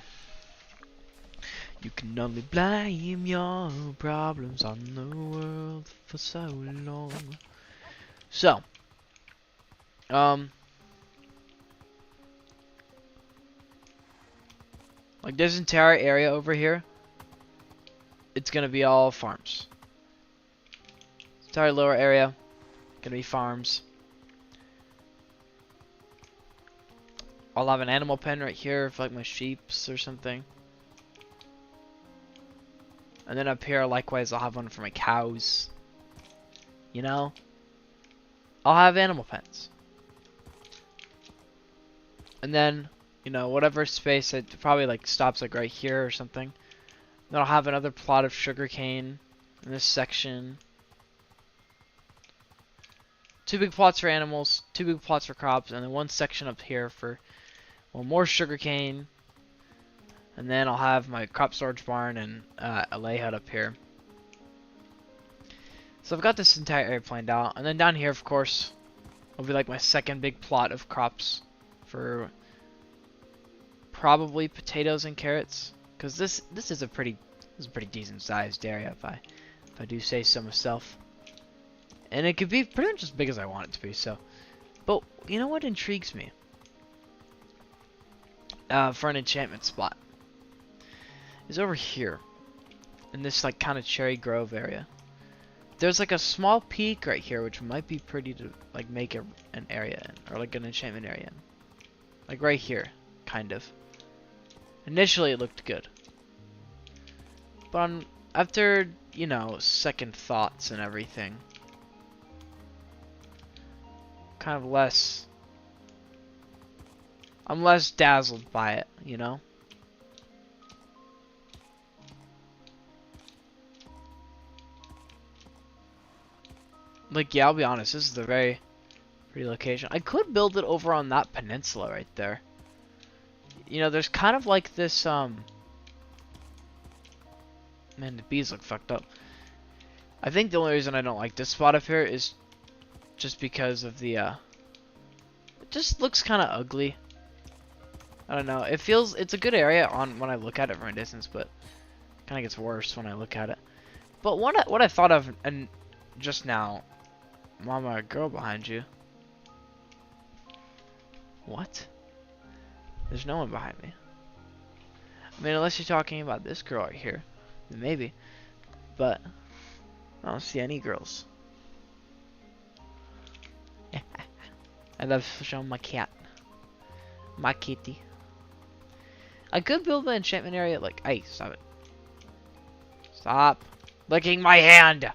You can only blame your problems on the world for so long. So. Like this entire area over here, it's gonna be all farms. This entire lower area, gonna be farms. I'll have an animal pen right here for like my sheeps or something. And then up here, likewise, I'll have one for my cows. You know? I'll have animal pens. And then, you know, whatever space, it probably like stops like right here or something. Then I'll have another plot of sugarcane in this section. 2 big plots for animals, 2 big plots for crops, and then 1 section up here for, well, more sugarcane. And then I'll have my crop storage barn and a layout up here. So I've got this entire area planned out. And then down here, of course, will be like my second big plot of crops for probably potatoes and carrots. Because this is a pretty decent sized area if I do say so myself. And it could be pretty much as big as I want it to be. So, but you know what intrigues me? For an enchantment spot is over here in this like kind of cherry grove area. There's like a small peak right here which might be pretty to like make an area in, or like an enchantment area in. Like right here, kind of. Initially it looked good, but after, you know, second thoughts and everything, kind of less, I'm less dazzled by it, you know? Like, yeah, I'll be honest, this is a very pretty location. I could build it over on that peninsula right there. You know, there's kind of like this, man, the bees look fucked up. I think the only reason I don't like this spot up here is just because of the, it just looks kind of ugly. I don't know. It's a good area when I look at it from a distance, but kind of gets worse when I look at it. But what I thought of, and just now, Mama, a girl behind you. What? There's no one behind me. I mean, unless you're talking about this girl right here, then maybe. But I don't see any girls. I love showing my cat. My kitty. I could build an enchantment area like, hey, stop it. Stop licking my hand.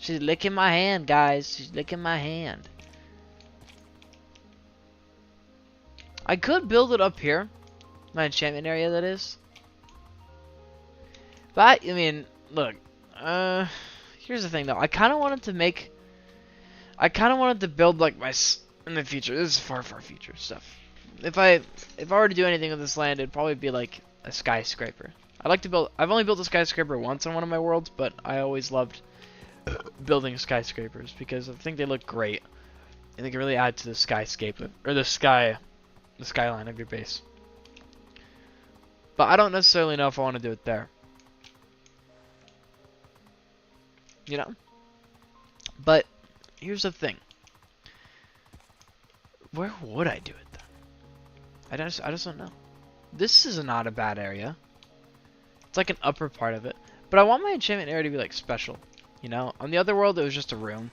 She's licking my hand, guys. She's licking my hand. I could build it up here. My enchantment area, that is. But, I mean, look. Here's the thing, though. I kind of wanted to build, like, in the future. This is far, far future stuff. If I were to do anything with this land, it'd probably be, like, a skyscraper. I've only built a skyscraper once on one of my worlds, but I always loved building skyscrapers because I think they look great. And they can really add to the skyscape, or the skyline of your base. But I don't necessarily know if I want to do it there. You know? But here's the thing. Where would I do it then? I just don't know. This is not a bad area. It's like an upper part of it. But I want my enchantment area to be like special. You know? On the other world it was just a room.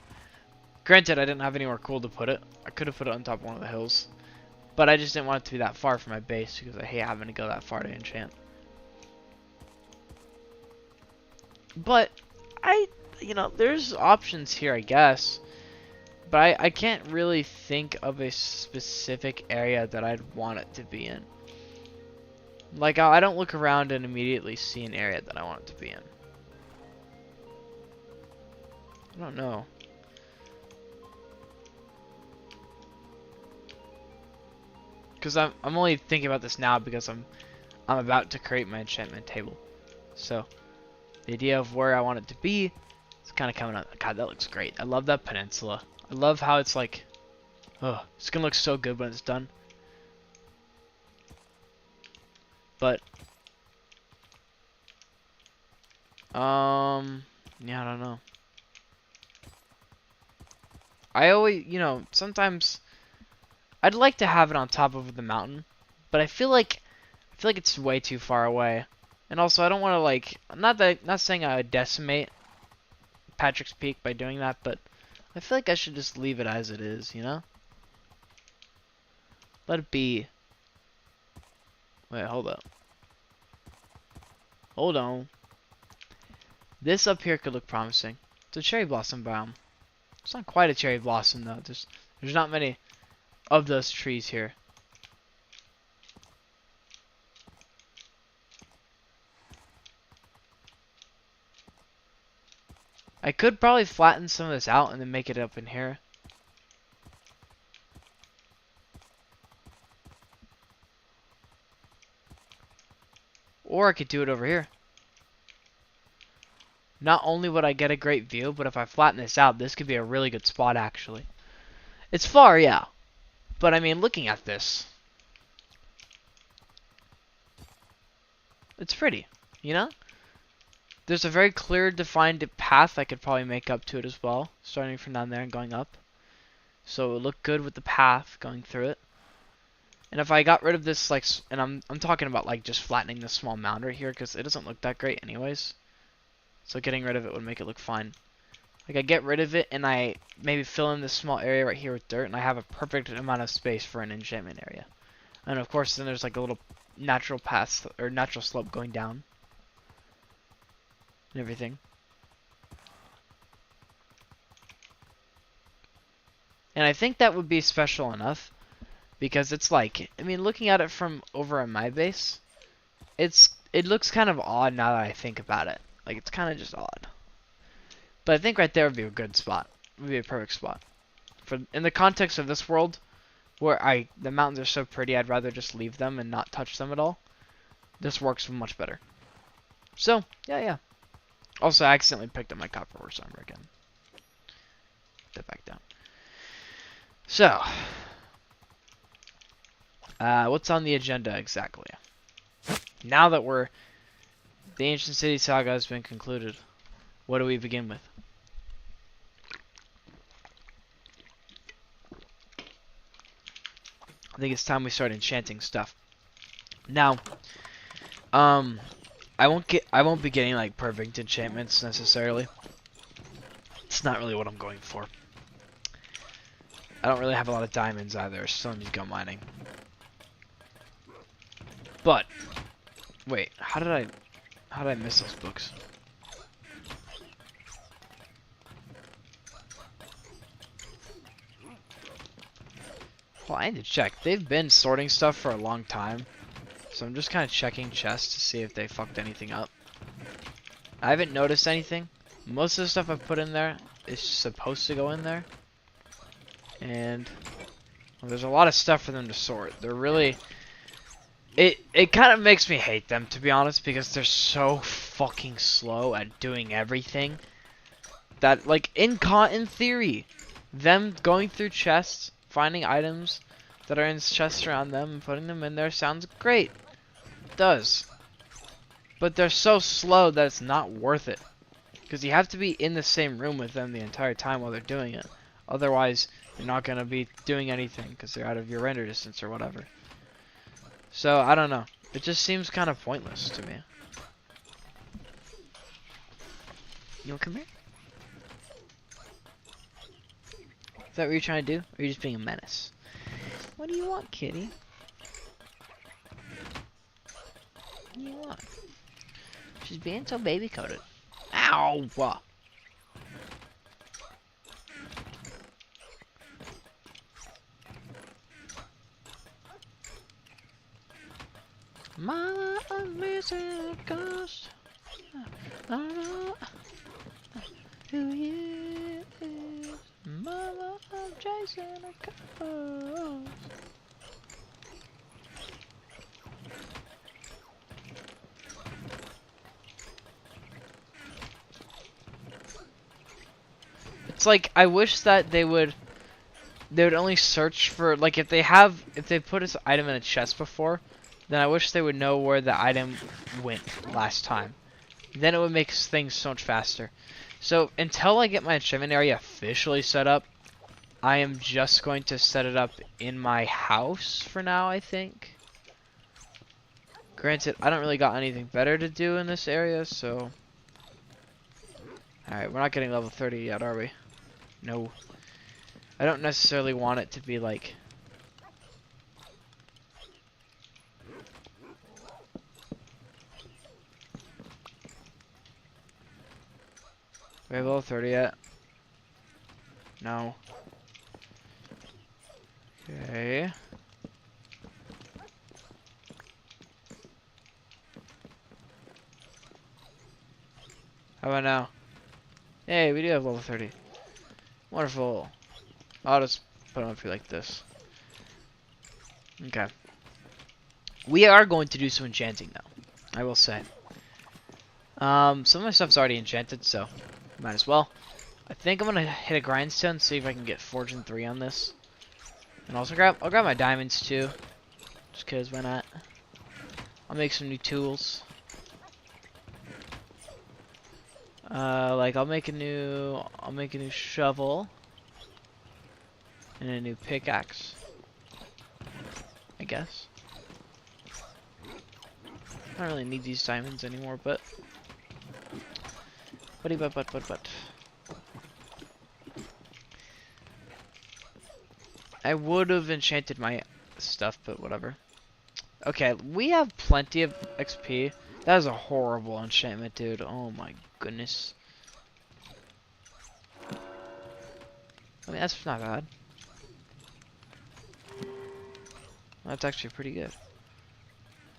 Granted, I didn't have anywhere cool to put it. I could have put it on top of one of the hills. But I just didn't want it to be that far from my base because I hate having to go that far to enchant. But you know, there's options here, I guess. But I can't really think of a specific area that I'd want it to be in. Like, I don't look around and immediately see an area that I want it to be in. I don't know. Because I'm only thinking about this now because I'm about to create my enchantment table. So, the idea of where I want it to be is kind of coming up. God, that looks great. I love that peninsula. I love how it's like, oh, it's going to look so good when it's done. But, yeah, I don't know. I always, you know, sometimes I'd like to have it on top of the mountain, but I feel like it's way too far away. And also, I don't want to, like, not saying I would decimate Patrick's Peak by doing that, but I feel like I should just leave it as it is, you know? Let it be. Wait, hold up. Hold on. This up here could look promising. It's a cherry blossom biome. It's not quite a cherry blossom, though. There's not many of those trees here. I could probably flatten some of this out and then make it up in here. Or I could do it over here. Not only would I get a great view, but if I flatten this out, this could be a really good spot, actually. It's far, yeah. But, I mean, looking at this, it's pretty, you know? There's a very clear, defined path I could probably make up to it as well, starting from down there and going up. So it would look good with the path going through it. And if I got rid of this, like, and I'm talking about, like, just flattening this small mound right here, because it doesn't look that great anyways. So getting rid of it would make it look fine. Like, I get rid of it, and I maybe fill in this small area right here with dirt, and I have a perfect amount of space for an enchantment area. And of course, then there's, like, a little natural path, or natural slope going down. And everything. And I think that would be special enough. Because it's like, I mean, looking at it from over on my base, it looks kind of odd now that I think about it. Like, it's kind of just odd. But I think right there would be a good spot. It would be a perfect spot. In the context of this world, where the mountains are so pretty, I'd rather just leave them and not touch them at all. This works much better. So, yeah. Also, I accidentally picked up my copper ore somewhere again. Put that back down. So, what's on the agenda exactly? Now that the Ancient City Saga has been concluded, what do we begin with? I think it's time we start enchanting stuff. Now, I won't be getting like perfect enchantments necessarily. It's not really what I'm going for. I don't really have a lot of diamonds either. I still need to go mining. But wait, how did I miss those books? Well, I need to check. They've been sorting stuff for a long time. So I'm just kind of checking chests to see if they fucked anything up. I haven't noticed anything. Most of the stuff I've put in there is supposed to go in there. And well, there's a lot of stuff for them to sort. They're really... It kind of makes me hate them, to be honest, because they're so fucking slow at doing everything. That, like, in theory, them going through chests, finding items that are in chests around them, and putting them in there sounds great. It does. But they're so slow that it's not worth it. Because you have to be in the same room with them the entire time while they're doing it. Otherwise, you're not going to be doing anything because they're out of your render distance or whatever. So, I don't know. It just seems kind of pointless to me. You want to come here? Is that what you're trying to do? Or are you just being a menace? What do you want, kitty? What do you want? She's being so baby-coated. Ow! Mama, I'm missing a ghost. I don't know who he is. Mama, I'm chasing a ghost. It's like, I wish that they would only search for, like, if they put this item in a chest before, then I wish they would know where the item went last time. Then it would make things so much faster. So, until I get my achievement area officially set up, I am just going to set it up in my house for now, I think. Granted, I don't really got anything better to do in this area, so... Alright, we're not getting level 30 yet, are we? No. I don't necessarily want it to be like... We have level 30 yet? No. Okay. How about now? Hey, we do have level 30. Wonderful. I'll just put them up here like this. Okay. We are going to do some enchanting though, I will say. Some of my stuff's already enchanted, so might as well. I think I'm gonna hit a grindstone, see if I can get Fortune 3 on this. And also I'll grab my diamonds too. Just cause why not? I'll make some new tools. Like I'll make a new shovel. And a new pickaxe. I guess. I don't really need these diamonds anymore, but I would have enchanted my stuff, but whatever. Okay, we have plenty of XP. That is a horrible enchantment, dude. Oh my goodness. I mean, that's not bad. That's actually pretty good.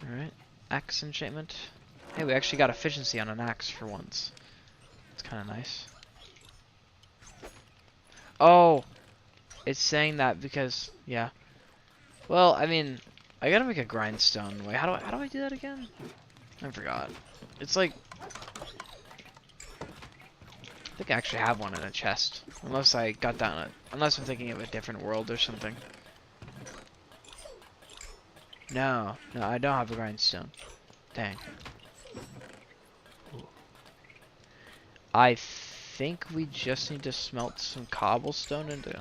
Alright, axe enchantment. Hey, we actually got efficiency on an axe for once. It's kind of nice. Oh! It's saying that because, yeah. Well, I mean, I gotta make a grindstone. Wait, how do I do that again? I forgot. It's like... I think I actually have one in a chest. Unless I got that in unless I'm thinking of a different world or something. No, I don't have a grindstone. Dang. Ooh. I think we just need to smelt some cobblestone into.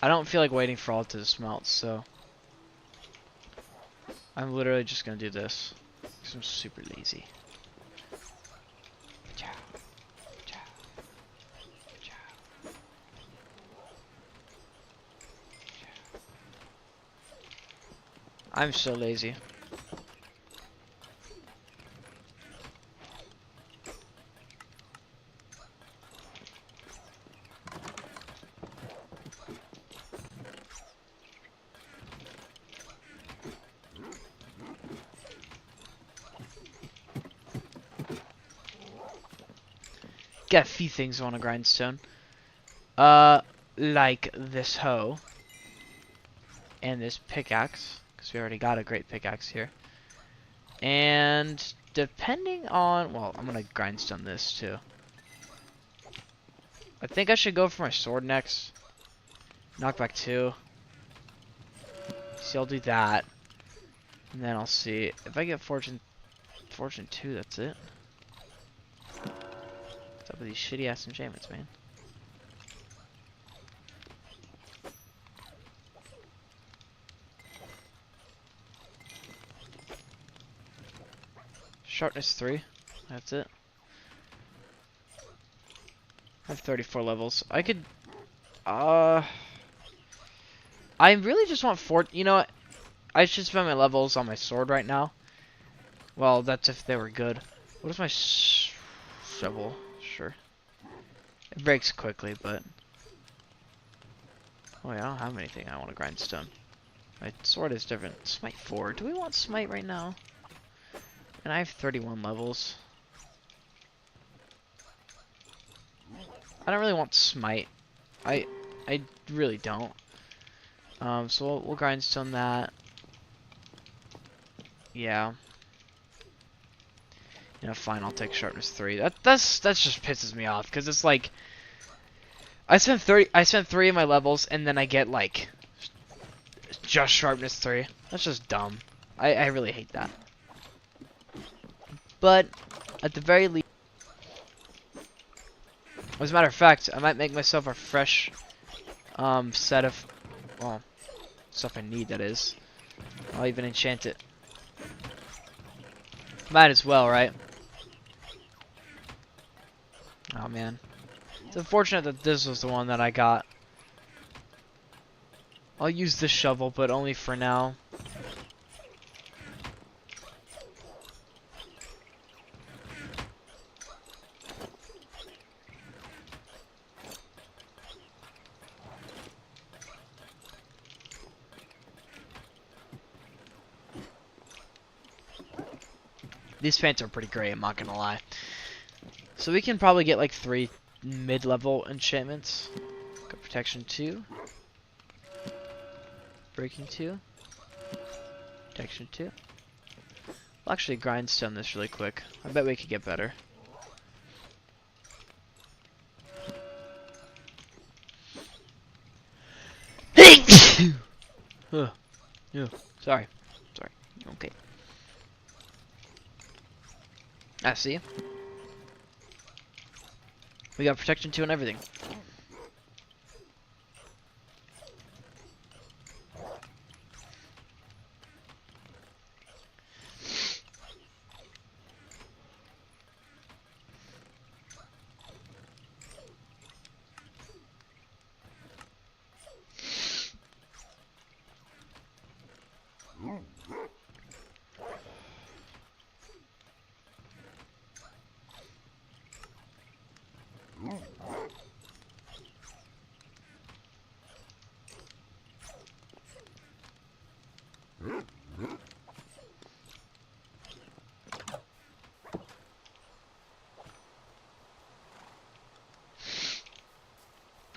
I don't feel like waiting for all to smelt, so I'm literally just gonna do this. I'm super lazy. I'm so lazy. Got a few things I want to grindstone. Like this hoe. And this pickaxe. Because we already got a great pickaxe here. And depending on... Well, I'm going to grindstone this too. I think I should go for my sword next. Knockback 2. See, I'll do that. And then I'll see. If I get Fortune 2, that's it. What's up with these shitty ass enchantments, man? Sharpness 3. That's it. I have 34 levels. I could... I really just want you know what? I should spend my levels on my sword right now. Well, that's if they were good. What is my shovel? Sure. It breaks quickly, but... Oh yeah, I don't have anything I want to grindstone. My sword is different. Smite 4. Do we want Smite right now? And I have 31 levels. I don't really want Smite. I really don't. So we'll grindstone that. Yeah. You know, fine. I'll take Sharpness 3. That just pisses me off because it's like I spent 3 of my levels and then I get like just Sharpness 3. That's just dumb. I really hate that. But at the very least, as a matter of fact, I might make myself a fresh set of, well, stuff I need, that is. I'll even enchant it. Might as well, right? Oh man. It's unfortunate that this was the one that I got. I'll use this shovel, but only for now. These pants are pretty great, I'm not gonna lie. So we can probably get like 3 mid-level enchantments. Got Protection 2. Breaking 2. Protection 2. I'll actually grindstone this really quick. I bet we could get better. Yeah. Sorry. Okay. See? We got Protection 2 and everything.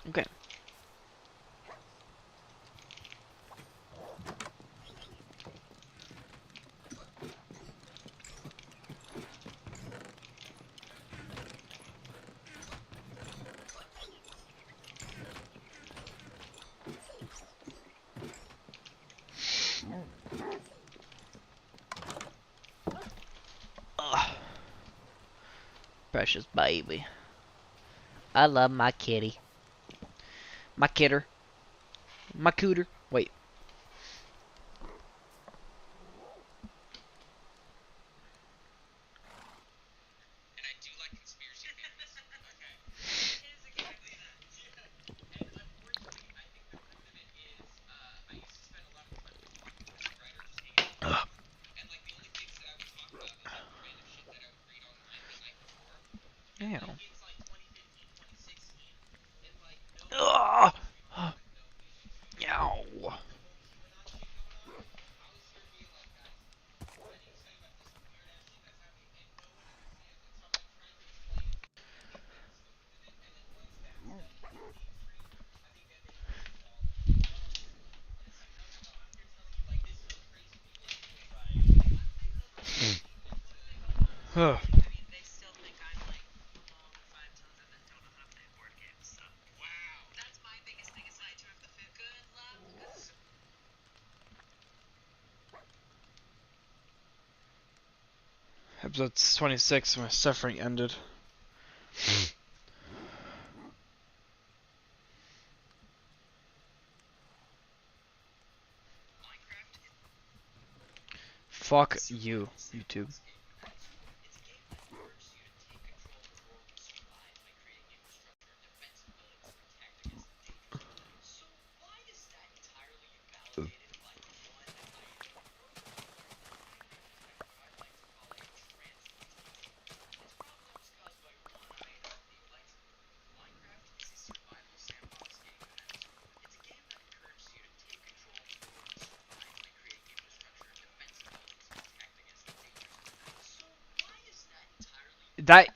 Okay. Ugh. Precious baby. I love my kitty. My kidder. My cooter. Wait. And I do like conspiracy theories. Okay. It is exactly that. Yeah. And unfortunately, I think the root of it is I used to spend a lot of time with writers hanging Ugh. They still think I'm like alone with 5 tons and then don't know how to play board games. So wow, that's my biggest thing. Is I turn up the food. Good luck. Episode 26, my suffering ended. Fuck you, YouTube.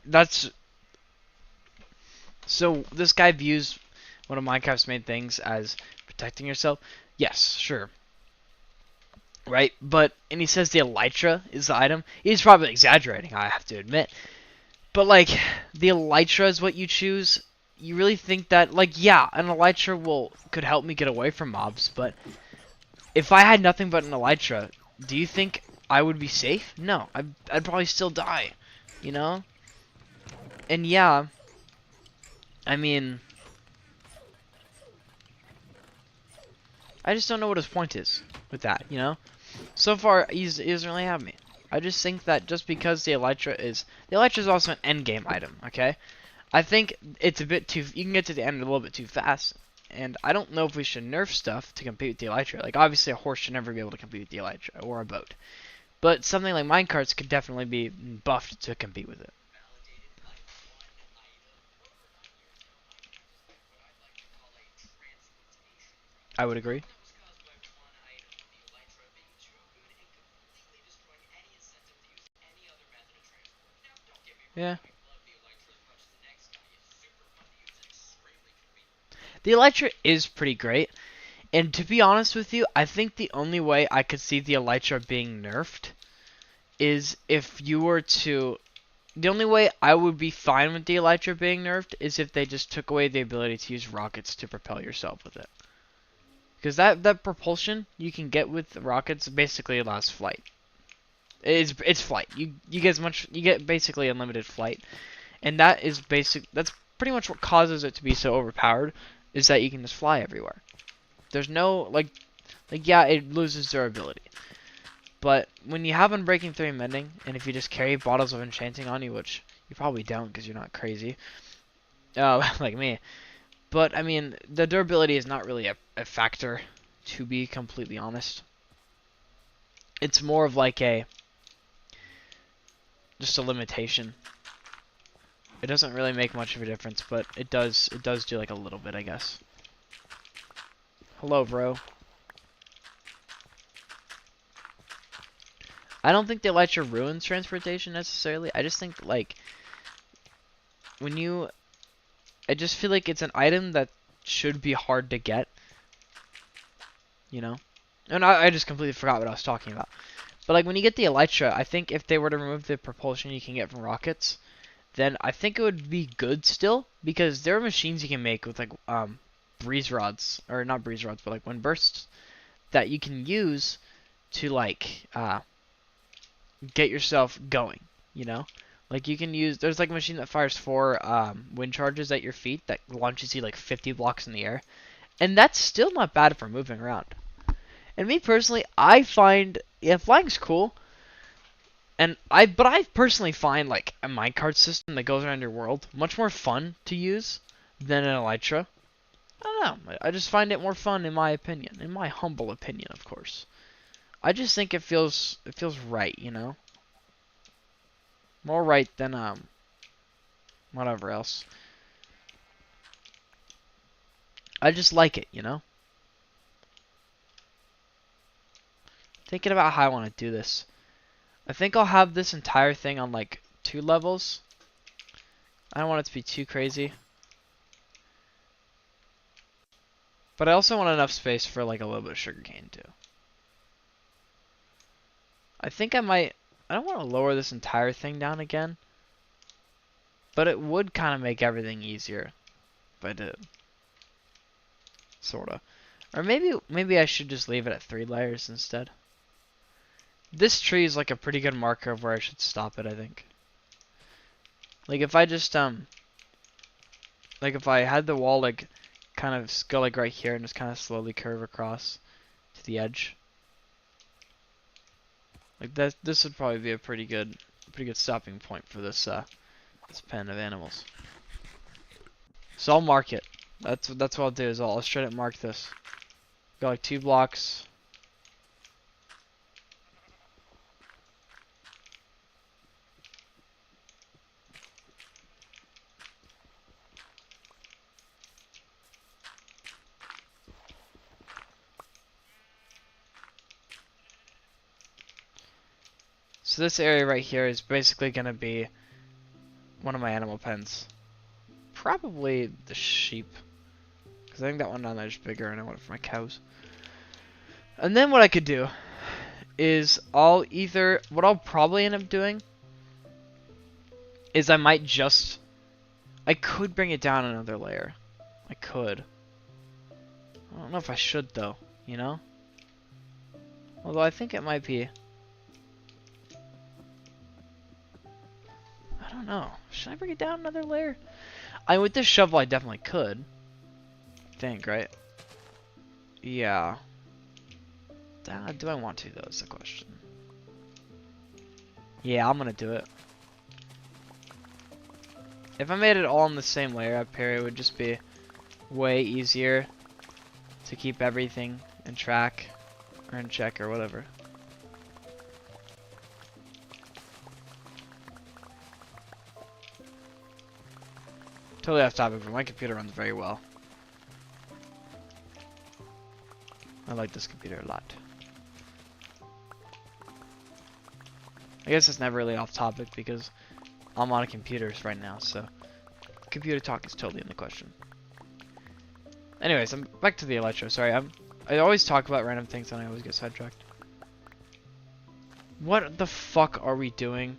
That's so this guy views one of Minecraft's main things as protecting yourself. Yes, sure. Right? And he says the elytra is the item. He's probably exaggerating, I have to admit. But like the elytra is what you choose. You really think that yeah, an elytra could help me get away from mobs, but if I had nothing but an elytra, do you think I would be safe? No, I'd probably still die, you know? And yeah, I mean, I just don't know what his point is with that, you know? So far, he doesn't really have me. I just think that just because the elytra is also an end game item, okay? I think it's a bit too, you can get to the end a little bit too fast, and I don't know if we should nerf stuff to compete with the elytra. Like, obviously a horse should never be able to compete with the elytra, or a boat. But something like minecarts could definitely be buffed to compete with it. I would agree. Yeah. The elytra is pretty great. And to be honest with you, I think the only way I could see the elytra being nerfed is if you were to... The only way I would be fine with the elytra being nerfed is if they just took away the ability to use rockets to propel yourself with it. Because that propulsion you can get with rockets basically allows flight. It's flight. You get basically unlimited flight. And that's pretty much what causes it to be so overpowered, is that you can just fly everywhere. There's no yeah, it loses durability. But when you have Unbreaking 3 and Mending, and if you just carry Bottles of Enchanting on you, which you probably don't because you're not crazy, like me. But I mean, the durability is not really a factor, to be completely honest. It's more of like just a limitation. It doesn't really make much of a difference, but it does do like a little bit, I guess. Hello, bro. I don't think the elytra ruins transportation necessarily. I just think like I just feel like it's an item that should be hard to get. You know? And I just completely forgot what I was talking about. But like when you get the elytra, I think if they were to remove the propulsion you can get from rockets, then I think it would be good still, because there are machines you can make with like breeze rods, or not breeze rods, but like wind bursts that you can use to like get yourself going, you know? Like you can use, there's like a machine that fires 4 wind charges at your feet that launches you like 50 blocks in the air. And that's still not bad for moving around. And me personally, I find, yeah, flying's cool. But I personally find like a minecart system that goes around your world much more fun to use than an elytra. I don't know. I just find it more fun in my opinion, in my humble opinion, of course. I just think it feels right, you know? More right than whatever else. I just like it, you know? Thinking about how I want to do this. I think I'll have this entire thing on like 2 levels. I don't want it to be too crazy. But I also want enough space for like a little bit of sugarcane too. I think I might I don't want to lower this entire thing down again. But it would kind of make everything easier if I did. Sorta. Or maybe I should just leave it at 3 layers instead. This tree is like a pretty good marker of where I should stop it, I think. Like if I just like if I had the wall like kind of go like right here and just kind of slowly curve across to the edge. Like that, this would probably be a pretty good stopping point for this this pen of animals. So I'll mark it. That's what I'll do is I'll straight up mark this. Go like 2 blocks. So this area right here is basically gonna be one of my animal pens. Probably the sheep. Because I think that one down there is bigger and I want it for my cows. And then what I could do is what I'll probably end up doing is I could bring it down another layer. I could. I don't know if I should though, you know? Although I think it might be. I don't know. Should I bring it down another layer? With this shovel I definitely could. I think, right? Yeah. Do I want to though is the question. Yeah, I'm gonna do it. If I made it all in the same layer up here, it would just be way easier to keep everything in track or in check or whatever. Totally off topic, but my computer runs very well. I like this computer a lot. I guess it's never really off topic because I'm on computers right now, so computer talk is totally in the question. Anyways, I'm back to the Elytra. Sorry, I always talk about random things and I always get sidetracked. What the fuck are we doing?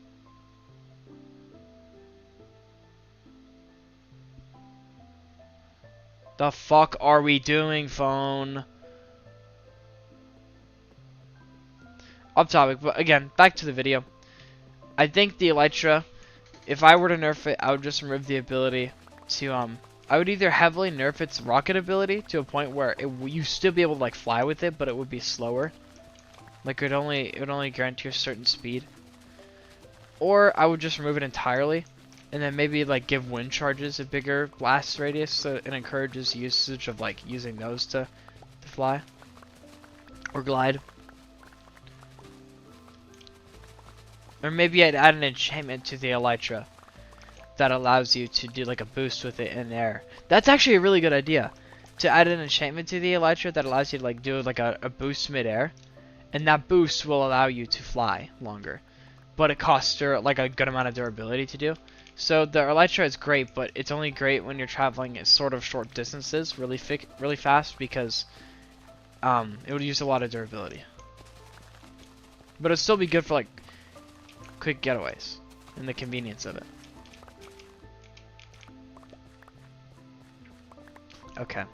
The fuck are we doing, phone? Off topic, but again, back to the video. I think the Elytra, if I were to nerf it, I would just remove the ability to, I would either heavily nerf its rocket ability to a point where you still be able to like fly with it, but it would be slower. Like it would only grant you a certain speed. Or I would just remove it entirely, and then maybe like give wind charges a bigger blast radius, so it encourages usage of like using those to fly or glide. Or maybe I'd add an enchantment to the Elytra that allows you to do like a boost with it in air. That's actually a really good idea. To add an enchantment to the Elytra that allows you to like do like a boost mid-air. And that boost will allow you to fly longer. But it costs like a good amount of durability to do. So the Elytra is great, but it's only great when you're traveling at sort of short distances really fast because it would use a lot of durability. But it'd still be good for like quick getaways and the convenience of it. Okay.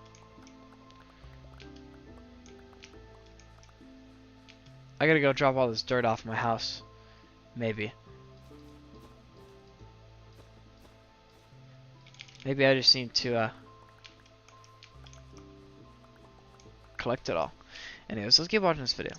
I gotta go drop all this dirt off my house. Maybe. Maybe I just need to collect it all. Anyways, let's keep watching this video.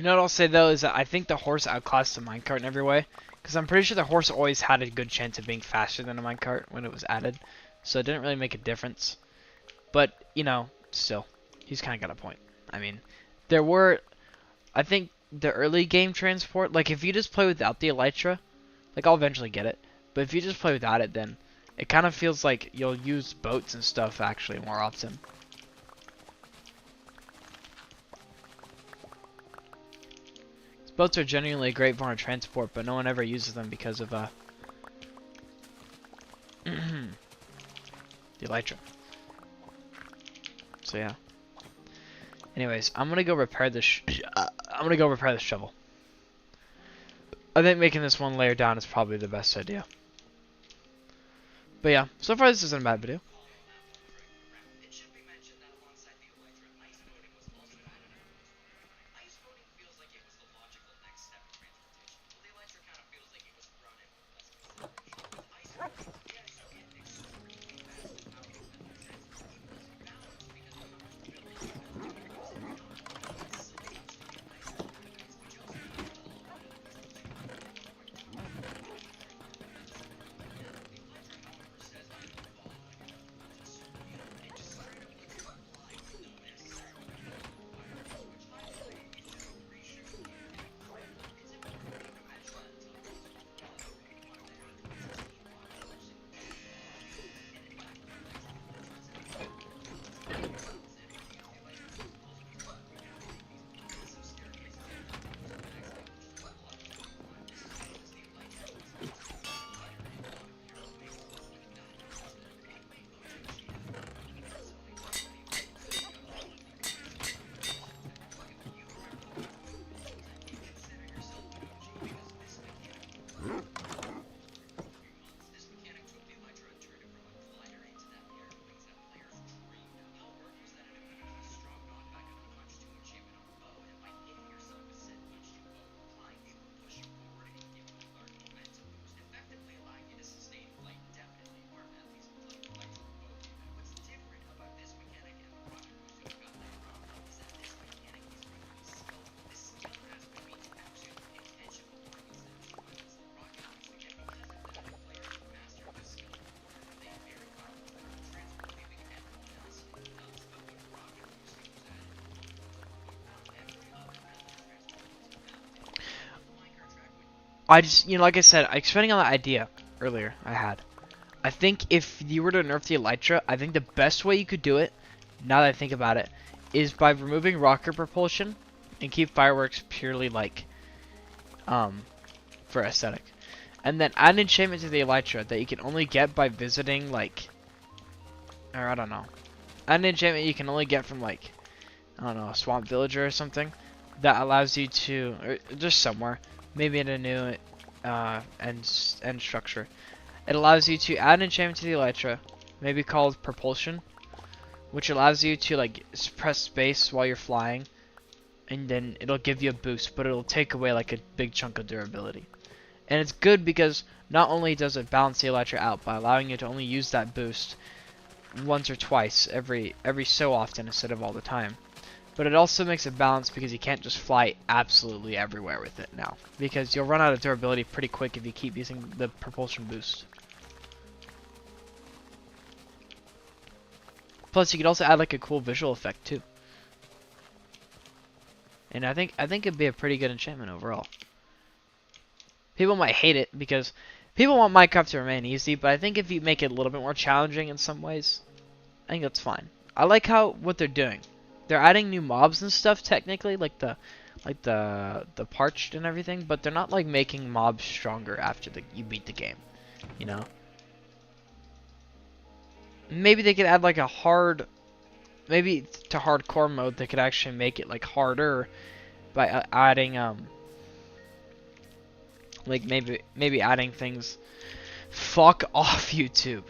You know what I'll say though is that I think the horse outclassed the minecart in every way. Because I'm pretty sure the horse always had a good chance of being faster than a minecart when it was added. So it didn't really make a difference. But, you know, still, he's kind of got a point. I mean, there were, I think, the early game transport, like if you just play without the Elytra, like I'll eventually get it. But if you just play without it, then it kind of feels like you'll use boats and stuff actually more often. Boats are genuinely a great form of transport, but no one ever uses them because of the Elytra. So yeah. Anyways, I'm gonna go repair this. I'm gonna go repair this shovel. I think making this one layer down is probably the best idea. But yeah, so far this isn't a bad video. It should be mentioned that alongside the Elytra, ice boating was also added. Ice boating feels like it was the logical next step in transportation. Well, the Elytra kind of feels like it was thrown in with less consideration. With ice boating, you actually get extremely fast and powerful method of transport. It was balanced because of how much ability you had to use it. Not only is so much time ice boating events, but you also have to follow a lot of these things you have to do quite quickly. The Elytra, however, says I don't follow any of the rules. It just straight up lets you fly with no necessary mechanical requirements, which, by the way, is just a reshoot of the mechanic flow. It's important to mention that it's not just one of the add-ons to block forcing. And in fact, the Elytra has a the Elytra can also be fun. You can make these massive staircases and platforms at max height, which is what a lot of people want. This is because the Elytra was meant to be higher in a lot of mirror spaces, like not considered anyway, which actually is personally what many people say about the Elytra. Look, if you remember the last movie, then you consider yourself an OG because this mechanic was this mechanic took the Elytra and turned it from a glider into that pair of wings that players dreamed of. How it worked was that it implemented a strong knockback of the punch to enchantment on the bow, and by hitting yourself with said punch to bow while flying, it would push you forward and give you a large momentum boost, effectively allowing you to sustain flight indefinitely, or at least until the Elytra revoked you. What's different about this mechanic and the rocket boost that we got later on is that this mechanic is really skillful. This skill aspect means actually intentional work instead of chance. The rocket boost, again, because of that, players who master this skill perform with a very powerful form of transport, leaving everyone else in the dust. But when rocket boosting was added, every other method of transport was validated. The minecart track went I just, you know, like I said, expanding on that idea earlier I had. I think if you were to nerf the Elytra, I think the best way you could do it, now that I think about it, is by removing rocket propulsion and keep fireworks purely like, for aesthetic. And then add an enchantment to the Elytra that you can only get by visiting, like, or I don't know. Add an enchantment you can only get from, like, I don't know, a swamp villager or something that allows you to, or just somewhere, maybe in a new end structure. It allows you to add an enchantment to the Elytra, maybe called propulsion, which allows you to like press space while you're flying, and then it'll give you a boost, but it'll take away like a big chunk of durability. And it's good because not only does it balance the Elytra out by allowing you to only use that boost once or twice every so often instead of all the time, but it also makes it balanced because you can't just fly absolutely everywhere with it now, because you'll run out of durability pretty quick if you keep using the propulsion boost. Plus, you could also add like a cool visual effect too. And I think it'd be a pretty good enchantment overall. People might hate it because people want Minecraft to remain easy, but I think if you make it a little bit more challenging in some ways, I think that's fine. I like what they're doing. They're adding new mobs and stuff technically, like the parched and everything, but they're not like making mobs stronger after you beat the game, you know? Maybe they could add like a hard, maybe to hardcore mode they could actually make it like harder by adding like maybe adding things. Fuck off, YouTube.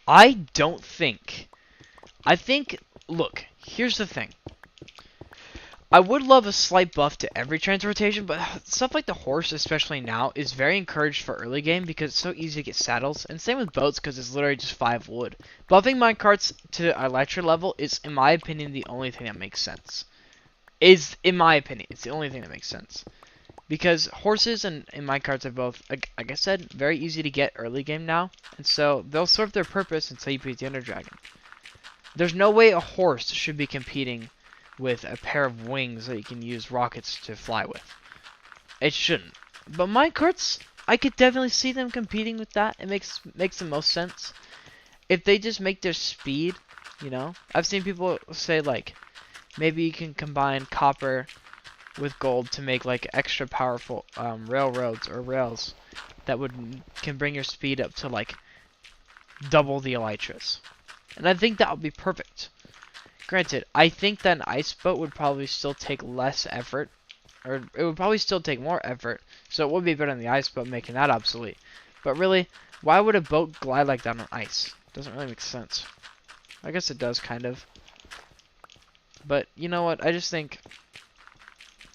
I don't think. I think, look, here's the thing. I would love a slight buff to every transportation, but stuff like the horse, especially now, is very encouraged for early game because it's so easy to get saddles. And same with boats because it's literally just 5 wood. Buffing minecarts to Elytra level is, in my opinion, the only thing that makes sense. In my opinion, it's the only thing that makes sense. Because horses and minecarts are both, like I said, very easy to get early game now. And so they'll serve their purpose until you beat the Ender Dragon. There's no way a horse should be competing with a pair of wings that you can use rockets to fly with. It shouldn't. But minecarts, I could definitely see them competing with that. It makes the most sense. If they just make their speed, you know? I've seen people say, like, maybe you can combine copper with gold to make, like, extra powerful railroads or rails that can bring your speed up to, like, double the elytras. And I think that would be perfect. Granted, I think that an ice boat would probably still take less effort, or it would probably still take more effort, so it would be better than the ice boat, making that obsolete. But really, why would a boat glide like that on ice? Doesn't really make sense. I guess it does, kind of. But, you know what, I think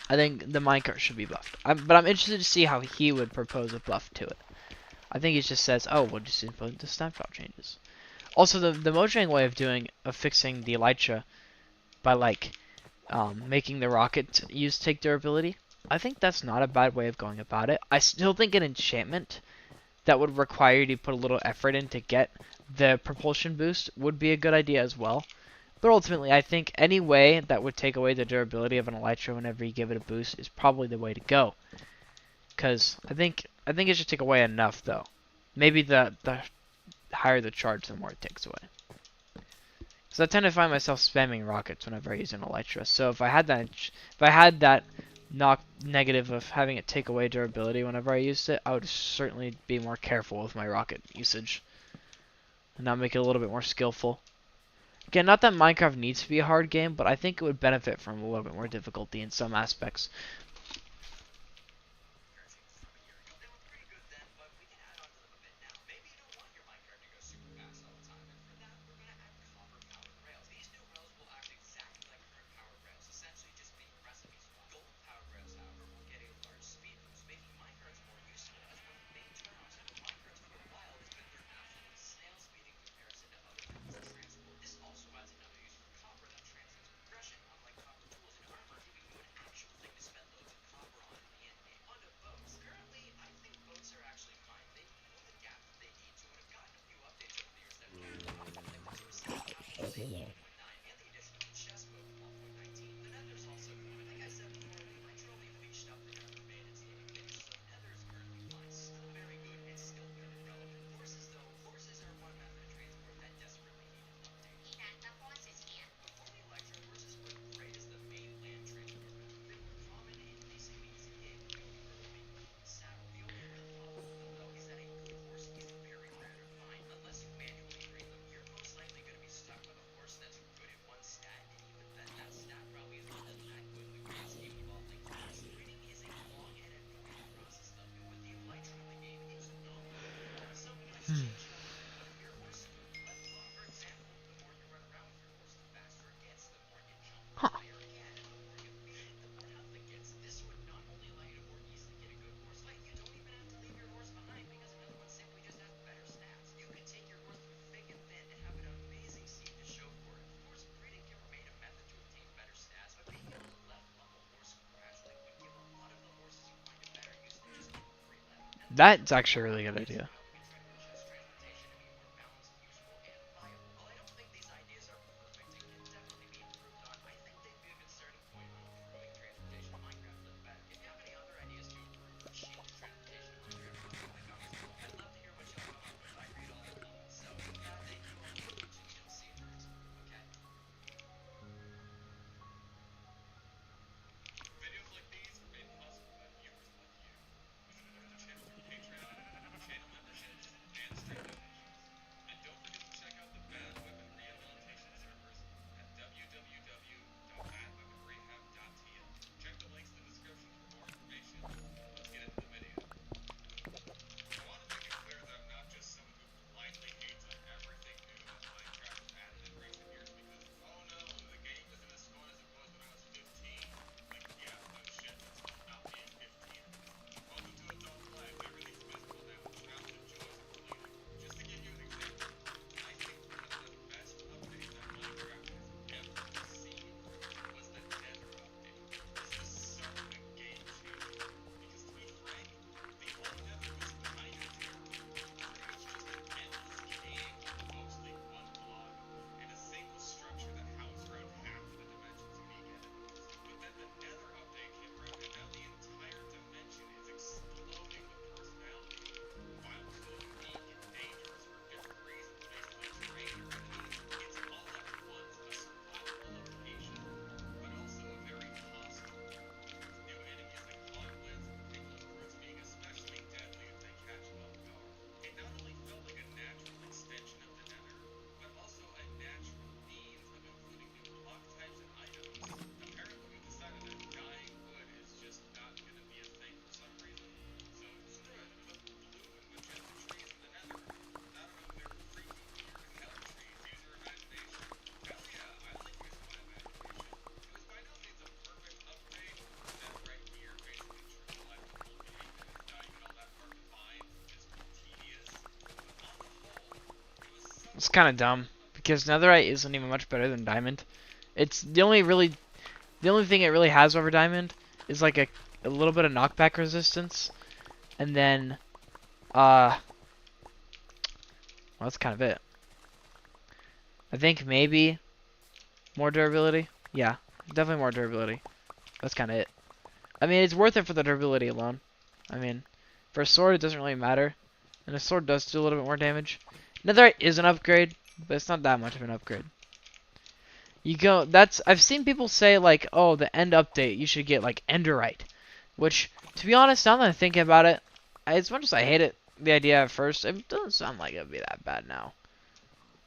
the minecart should be buffed. But I'm interested to see how he would propose a buff to it. I think he just says, oh, we'll just implement the snapshot changes. Also, the Mojang way of fixing the elytra by, like, making the rocket take durability, I think that's not a bad way of going about it. I still think an enchantment that would require you to put a little effort in to get the propulsion boost would be a good idea as well. But ultimately, I think any way that would take away the durability of an elytra whenever you give it a boost is probably the way to go. Because I think it should take away enough, though. Maybe the higher the charge, the more it takes away. Because I tend to find myself spamming rockets whenever I use an elytra. So if I had that negative of having it take away durability whenever I used it, I would certainly be more careful with my rocket usage. And now make it a little bit more skillful. Again, not that Minecraft needs to be a hard game, but I think it would benefit from a little bit more difficulty in some aspects. Huh. That's actually a really good idea. It's kind of dumb because netherite isn't even much better than diamond. It's the only thing it really has over diamond is like a little bit of knockback resistance, and then well, that's kind of it. I think maybe more durability. Yeah, definitely more durability. That's kind of it. I mean, it's worth it for the durability alone. I mean, for a sword, it doesn't really matter. And a sword does do a little bit more damage. Netherite is an upgrade, but it's not that much of an upgrade. I've seen people say, like, oh, the end update, you should get, like, Enderite. Which, to be honest, now that I'm thinking about it, as much as I hate it, the idea at first, it doesn't sound like it would be that bad now.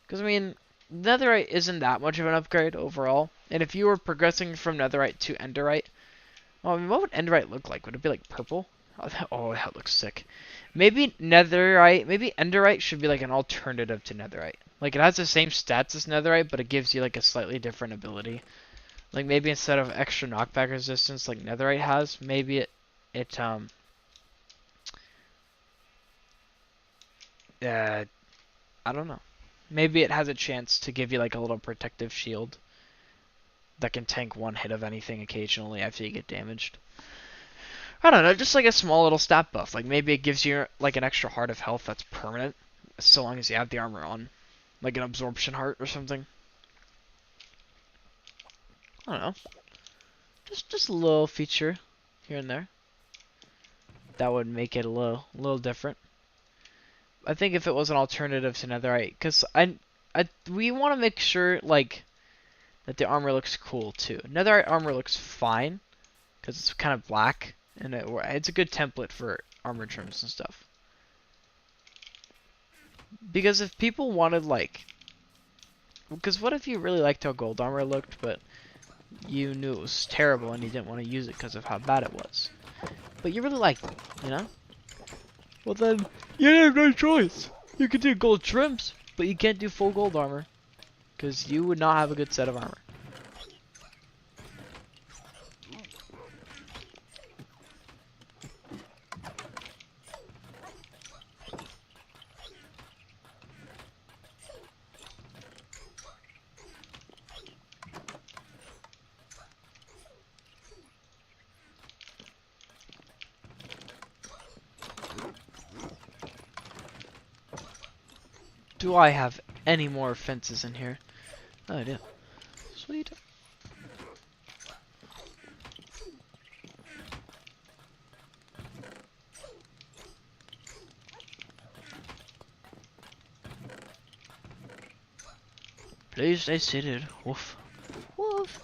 Because, I mean, Netherite isn't that much of an upgrade overall. And if you were progressing from Netherite to Enderite, well, I mean, what would Enderite look like? Would it be like purple? Oh, that looks sick. Maybe Enderite should be like an alternative to Netherite. Like it has the same stats as Netherite, but it gives you like a slightly different ability. Like maybe instead of extra knockback resistance like Netherite has, maybe it I don't know. Maybe it has a chance to give you like a little protective shield that can tank one hit of anything occasionally after you get damaged. I don't know, just like a small little stat buff. Like maybe it gives you like an extra heart of health that's permanent, so long as you have the armor on. Like an absorption heart or something. I don't know. Just a little feature here and there. That would make it a little different. I think if it was an alternative to Netherite, because we want to make sure like that the armor looks cool too. Netherite armor looks fine because it's kind of black and it's a good template for armor trims and stuff. Because if people wanted like, because what if you really liked how gold armor looked, but you knew it was terrible and you didn't want to use it because of how bad it was, but you really liked it, you know? Well then, you have no choice. You can do gold trims, but you can't do full gold armor because you would not have a good set of armor. Do I have any more fences in here? Oh, I do. Sweet. Please stay seated. Woof. Woof.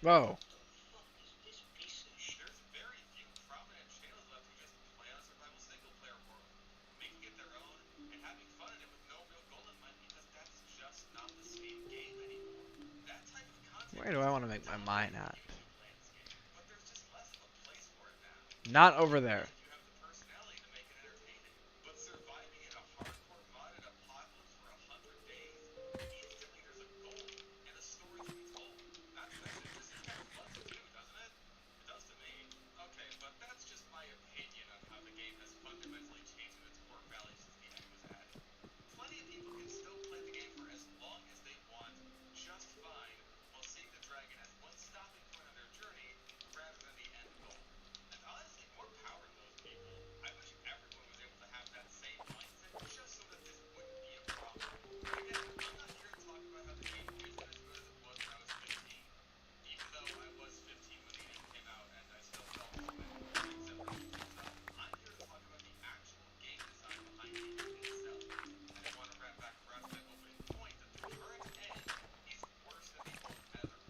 Whoa. There's very few prominent channels left who just play on a survival single player world, making it their own and having fun in it with no real goal in mind because that's just not the same game anymore. That type of content Where do I used want to to make my mine dominate the at? YouTube landscape, but there's just less of a place for it now. Not over Only there. if you have the personality to make it entertaining. But surviving in a hardcore modded apocalypse for 100 days, instantly there's a goal and a story to be told. Not to mention, it just seems kind of fun to do, doesn't it? It does to me. Okay, but that's just my opinion on how the game has fundamentally changed in its core values since the end was added. Plenty of people can still play the game for as long as they want, just fine, while seeing the dragon as one stopping point on their journey rather than the end goal. And honestly, more power to those people. I wish everyone was able to have that same mindset just so that this wouldn't be a problem. Again, I'm not here to talk about how the game isn't as good as it was when I was 15. Even though I was 15 when the game came out and I still felt so anyway, except for the usual stuff. I'm here to talk about the actual game design behind the game itself. And I want to wrap back around to my opening point that the current end is worse than the old Nether,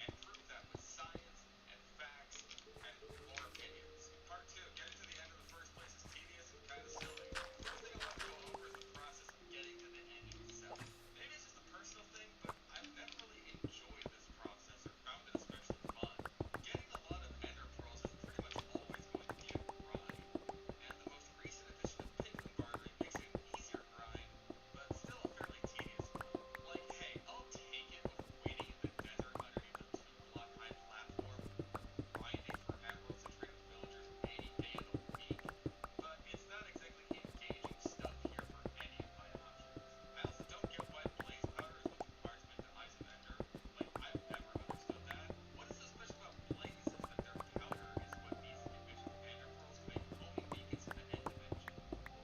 and prove that with science and facts and more opinions. Part 2, getting to the end in the first place is tedious and kind of silly. First thing I want to go over is the process of getting to the end itself. Maybe it's just a personal thing, but I've never really enjoyed this process or found it especially fun. Getting a lot of ender pearls is pretty much always going to be a grind, and the most recent addition of penguin bartering makes it an easier grind, but still a fairly tedious one. Like, hey, I'll take it over waiting in the desert underneath a 2-block high platform, grinding for emeralds to trade with villagers any day of the week, but it's not exactly engaging stuff here for any of my options. I also don't get why blaze powder is what's required to make the Eyes of Ender. Like, I've never understood that. What is so special about blazes that their powder is what needs to be mixed with ender pearls to make homing beacons in the end dimension?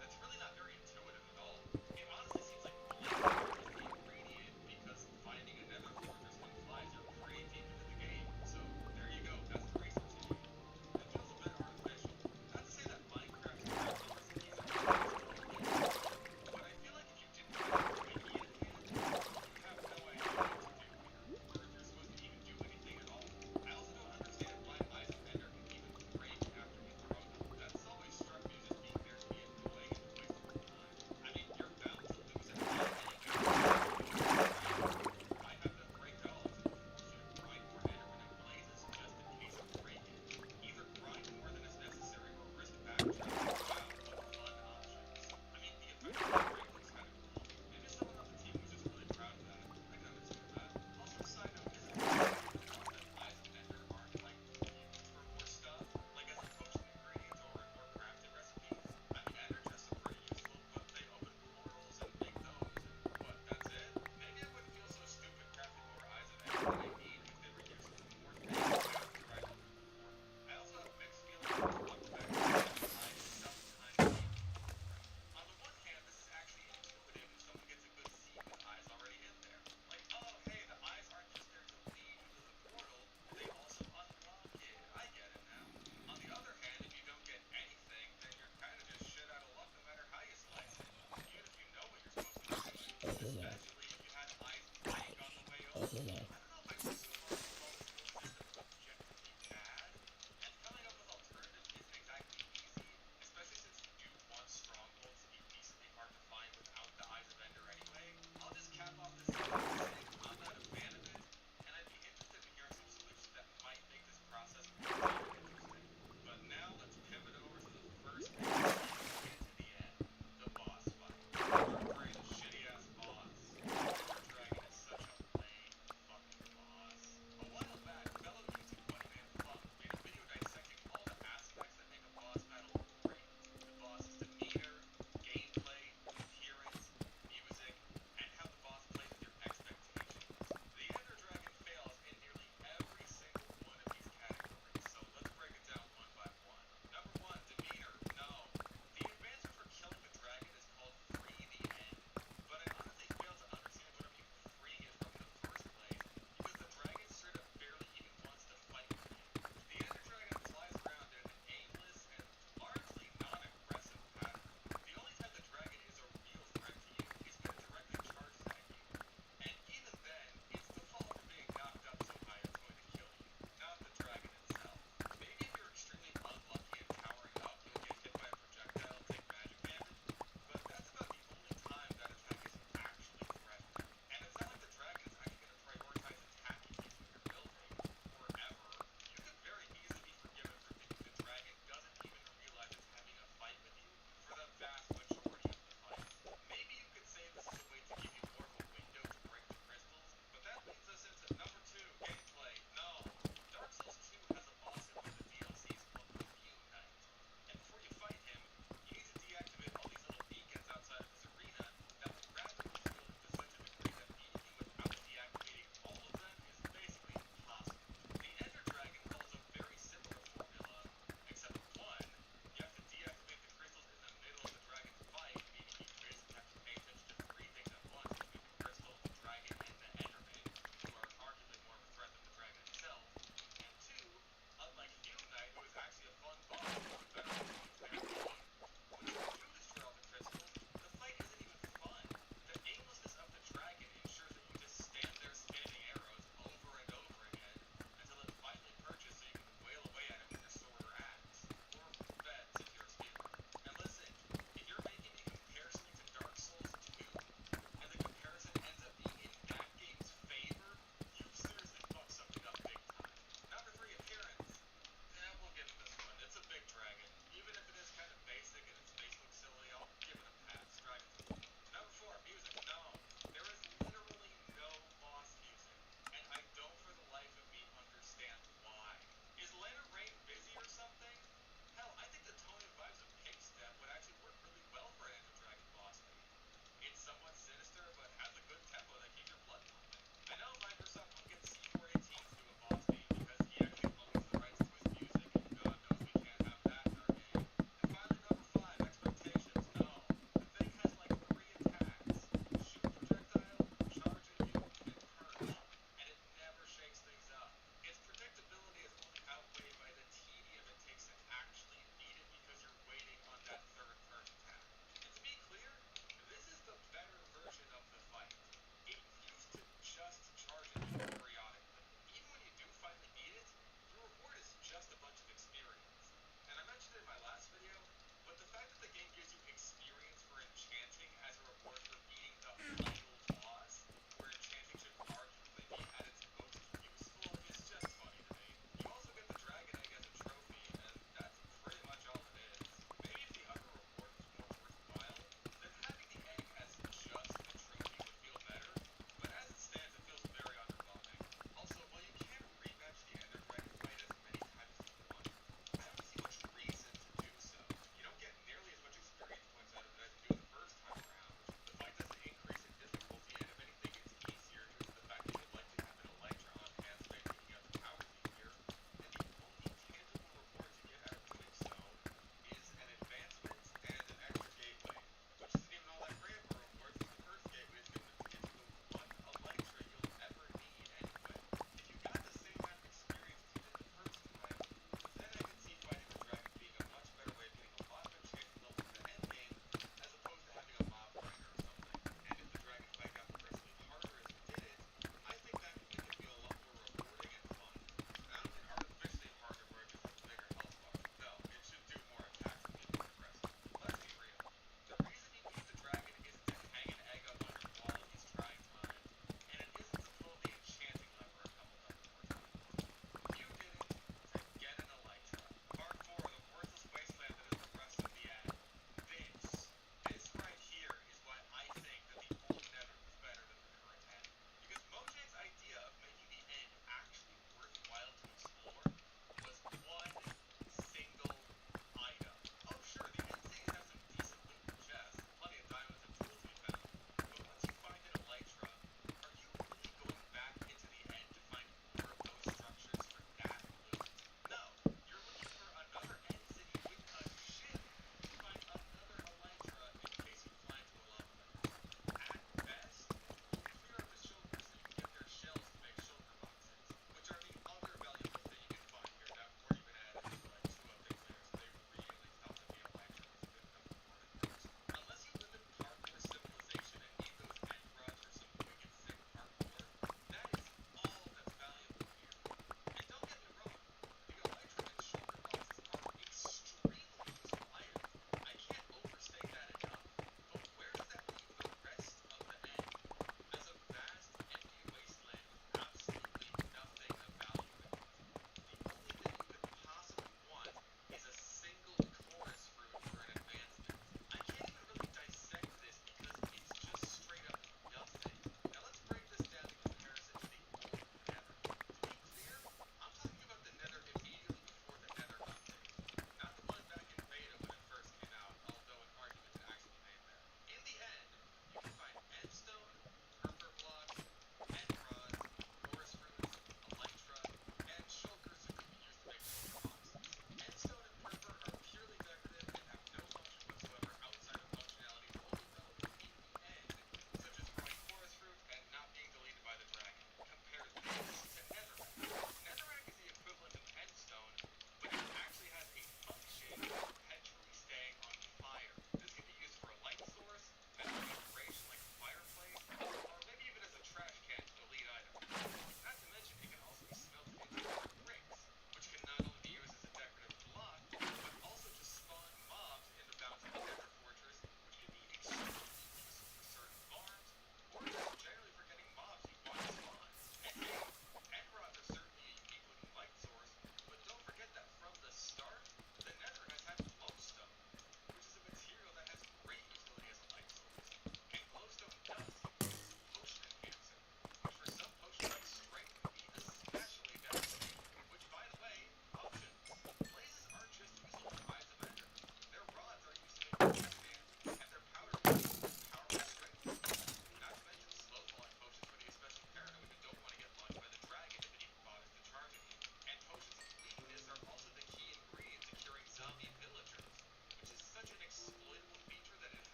That's really not very intuitive at all. It honestly seems like blaze powder is the ingredient because finding a nether fortress implies you're pretty deep into the game. So there you go, that's the resource you need. It feels a bit artificial. Not to say that Minecraft's crafting recipes are always totally awful, but I feel like if you didn't have a wiki at hand, you have no idea what to do here, or if you're supposed to even do anything at all. I also don't understand why Eyes of Ender can even break after you throw them. That's always struck me as just being there to be annoying and to waste your time. I mean, you're bound to lose an eye anyway if you don't do it correctly. Why have them break at all except to force you to grind more Enderman and blazes just in case you break it? Either grind more than is necessary or risk backtracking. Wow, what fun options. I mean, the effect of that break looks kind of cool. Maybe someone on the team was just really proud of that. I can understand that. Also, side note, is it true or not that Eyes of Ender aren't like used for more stuff? Like as in potion ingredients or crafting recipes? I mean, Ender chests are pretty useful, but they open portals and make those, and what, that's it? Maybe I wouldn't feel so stupid crafting more Eyes of Ender than I need if they were used for more things after I opened the portal. I also have mixed feelings about the effect of having the eyes sometimes be holographic. On the one hand, this is actually intuitive if someone gets a good seed with eyes already in there. Like, oh, hey, the eyes aren't just there to lead you to the portal, they also unlock it. I get it now. On the other hand, if you don't get anything, then you're kind of just shit out of luck no matter how you slice it, even if you know what you're supposed to be doing. Especially if you had eyes break on the way over. I don't know if I'd go so far as to call this whole system objectively bad, and coming up with alternatives isn't exactly easy, especially since you do want strongholds to be decently hard to find without the Eyes of Ender anyway. I'll just cap off this segment by saying I'm not a fan of it, and I'd be interested in hearing some solutions that might make this process more fun and interesting. But now let's pivot over to the first thing we need to get to the end, the boss fight. Great shitty ass boss. The Ender Dragon is such a lame fucking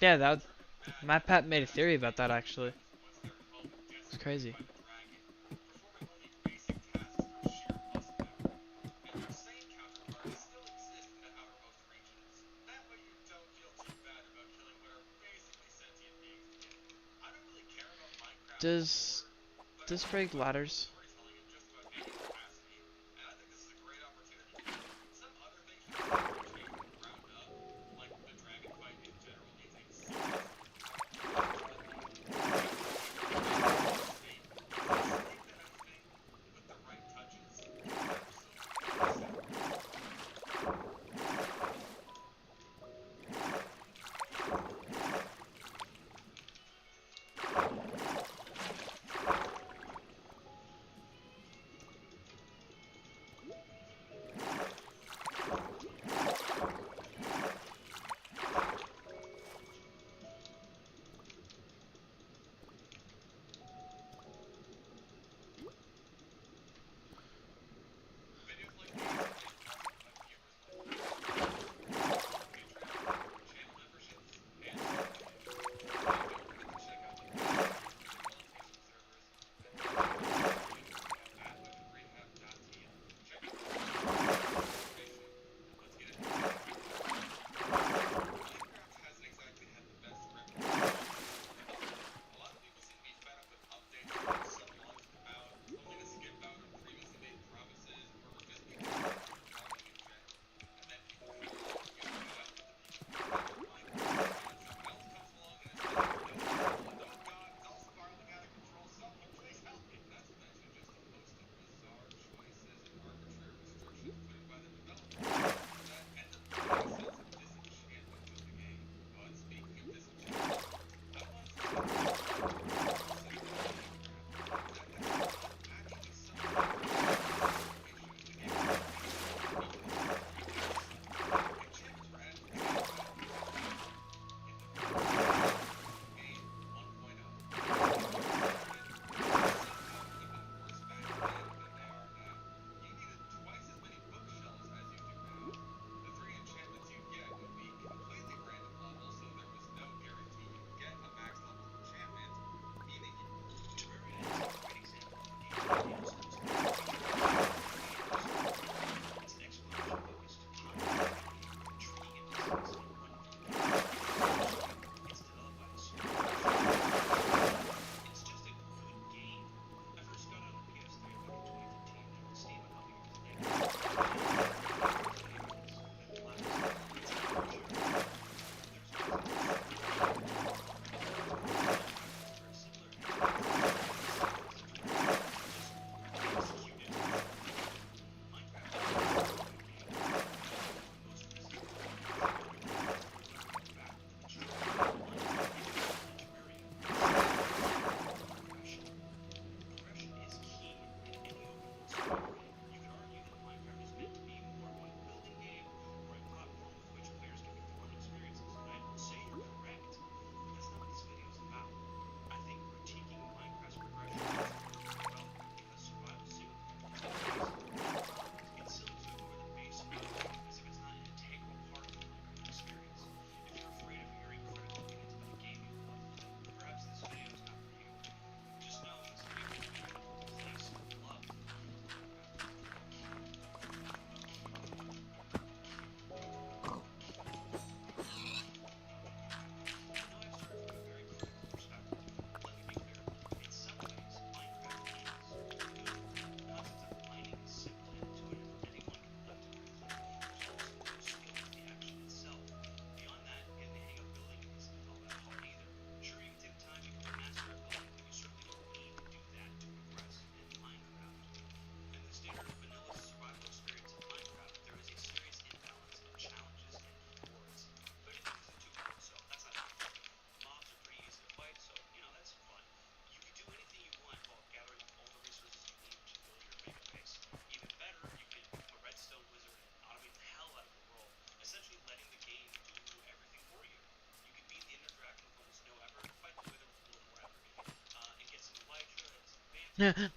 Yeah, MatPat made a theory about that actually. It's crazy. Does this break ladders?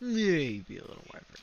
Maybe a little more effort.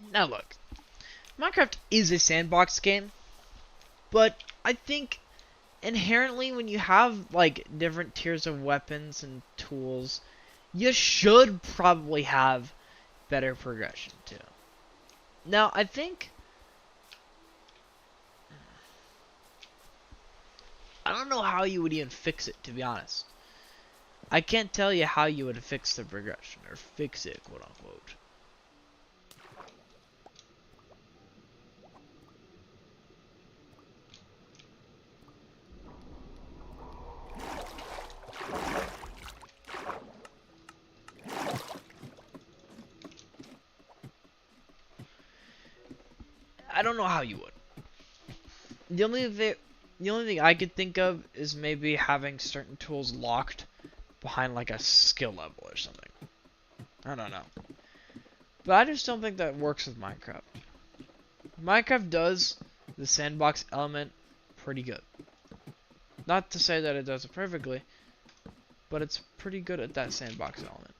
Now look, Minecraft is a sandbox game, but I think inherently when you have like different tiers of weapons and tools, you should probably have better progression too. Now I think I don't know how you would even fix it, to be honest. I can't tell you how you would fix the progression or fix it, quote unquote. I don't know how you would. The only thing, the only thing I could think of is maybe having certain tools locked behind like a skill level or something. I don't know. But I just don't think that works with Minecraft. Minecraft does the sandbox element pretty good. Not to say that it does it perfectly, but it's pretty good at that sandbox element.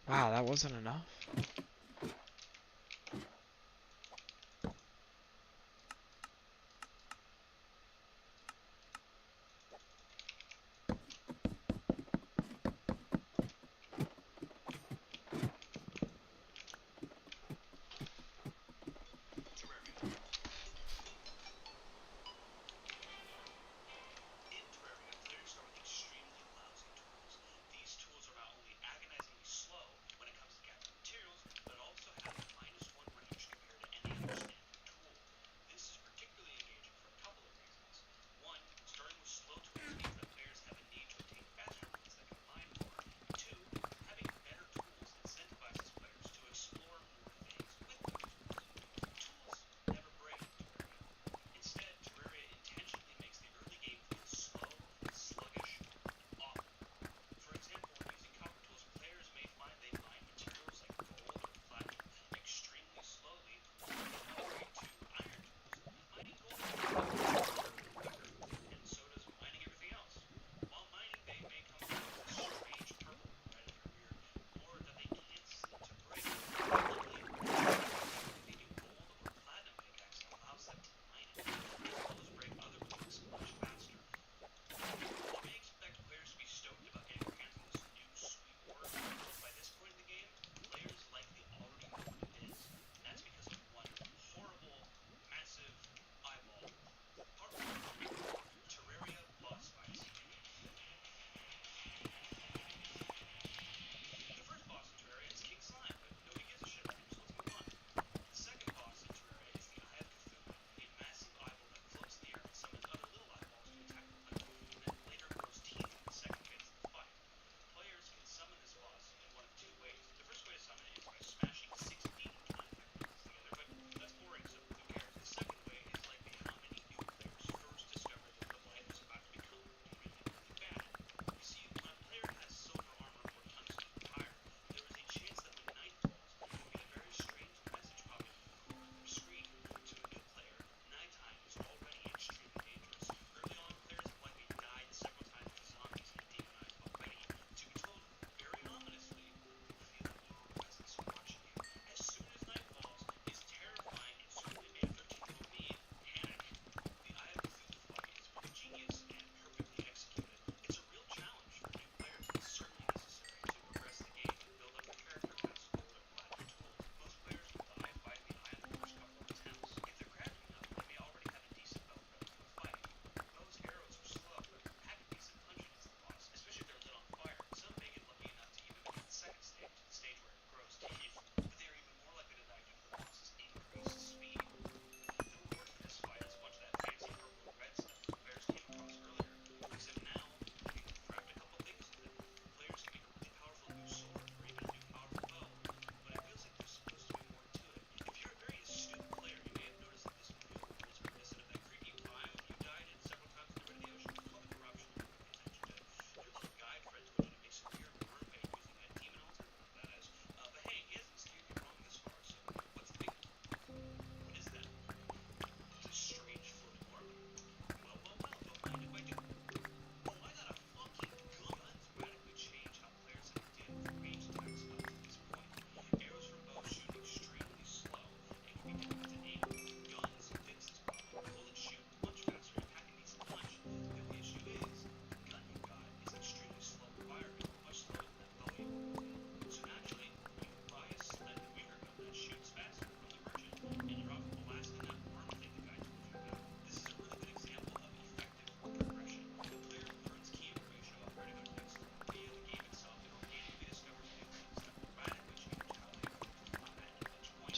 Wow, that wasn't enough. In Terraria, players start with extremely lousy tools. These tools are not only agonizingly slow when it comes to gathering materials,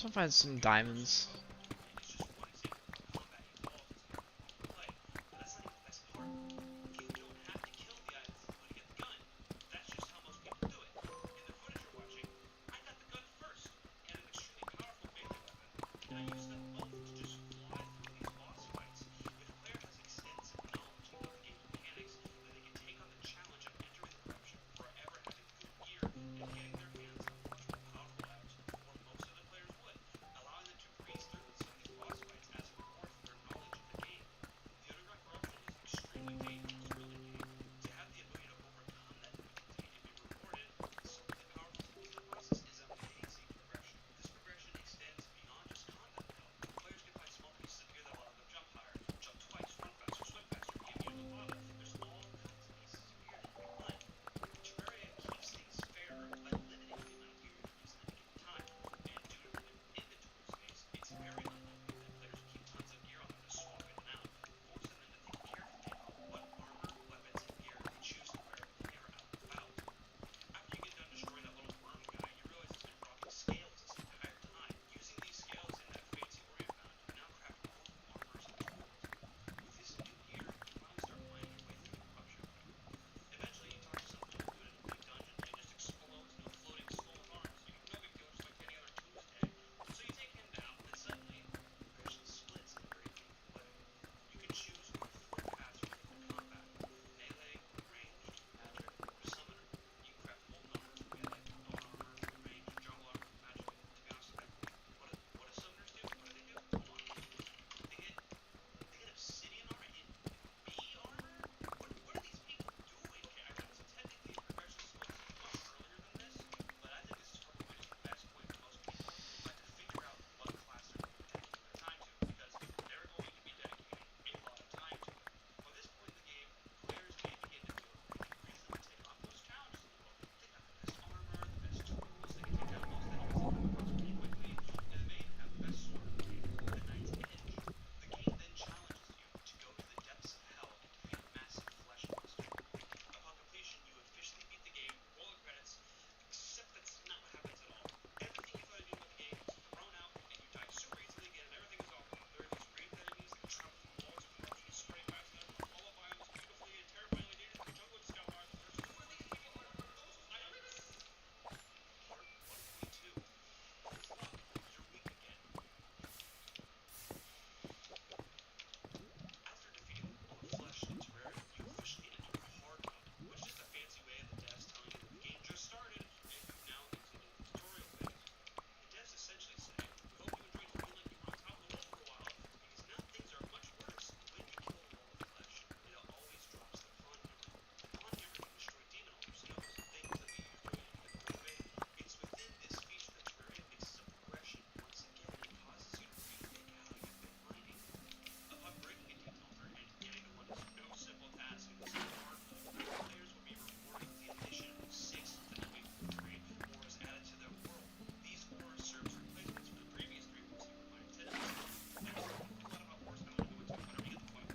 want to find some diamonds. It's just one example of combat evolved as more play. But that's not even the best part. You don't have to kill the items in blue to get the gun. That's just how most people do it. In the footage you're watching, I got the gun first, and an extremely powerful melee weapon, and I used them both to just fly through these boss fights. If a player has extensive knowledge of the game's mechanics, then they can take on the challenge of entering the corruption forever having good gear and getting their hands on much more powerful items before most other players would, allowing them to breeze through some of these boss fights as a reward for their knowledge of the game. The underground corruption is extremely dangerous early game. To have the ability to overcome that difficulty and be rewarded with so many powerful tools in the process is amazing progression. This progression extends beyond just combat though. Players can find small pieces of gear that allow them to jump higher, jump twice, run faster, swim faster, be immune to lava. There's all kinds of pieces of gear that you can find. Terraria keeps things fairer by limiting the amount of gear you can use at any given time. And due to their inventory space, it's very unlikely that players will keep tons of gear on them to swap in and out, forcing them to think carefully about what armor, weapons, and gear they choose to wear when they are out and about. After you get done destroying that little worm guy, you realize he's been dropping scales this entire time. Using these scales in that fancy ore you found, you can now craft all new armors and tools. With this new gear, you finally start playing your way through the corruption mode. Eventually, you talk to some dude in a big dungeon, and he just explodes into a floating skull with arms. No big deal, just like any other Tuesday. So you take him down, and suddenly, progression splits in a very meaningful way. You can choose one of four paths for different combat: melee, ranged, magic, or summoner. You can craft old armor for melee, bone armor for ranged, jungle armor for magic. To be honest with you, what do summoners do? What do they do? Hold on. They get obsidian armor and bee armor? What are these people doing? Okay, I realize technically progression splits much earlier than this, but I think this is probably the best point for most people, like to figure out what class they're going to be dedicating their time to, because they're going to be dedicating a lot of time to it. By this point in the game, players may begin to feel a great reason to take on most challenges in the world. They got the best armor, the best tools, they can take down most enemies they come across pretty quickly, and they may even have the best sword in the game, the Knight's Edge. The game then challenges you to go to the depths of hell and defeat a massive flesh monster. Upon completion, you officially beat the game, roll the credits, except that's not what happens at all. Everything you thought you knew about the game is thrown out, and you die super easily again, and everything is all gone. There are these ranged enemies that can travel through walls of corruption, spray past them, all up biomes beautifully and terrifyingly dangerous jungle scout monsters. Who are these people? Are those items? Part 1.2. Good luck, you're weak again. After defeating all the flesh in Terraria, you officially enter hard mode, which is just a fancy way of the devs telling you that the game just started and you've now exited the tutorial phase. The devs essentially say, we hope you enjoyed feeling like you were on top of the world for a while, because now things are much worse. When you kill a wall of flesh, it always drops the pawn hammer. The pawn hammer can destroy demon altars, those things that we used earlier to get the blue vein. It's within this feature that Terraria mixes up progression once again and causes you to rethink how you've been mining. Upon breaking a demon altar and getting to one is no simple task in this hard mode, players will be rewarded with the addition of 6 Legendary ores added to their world. These ores serve as replacements for the previous 3 ores you were mining today. There's a lot about ores I don't want to go into, whatever you get the point.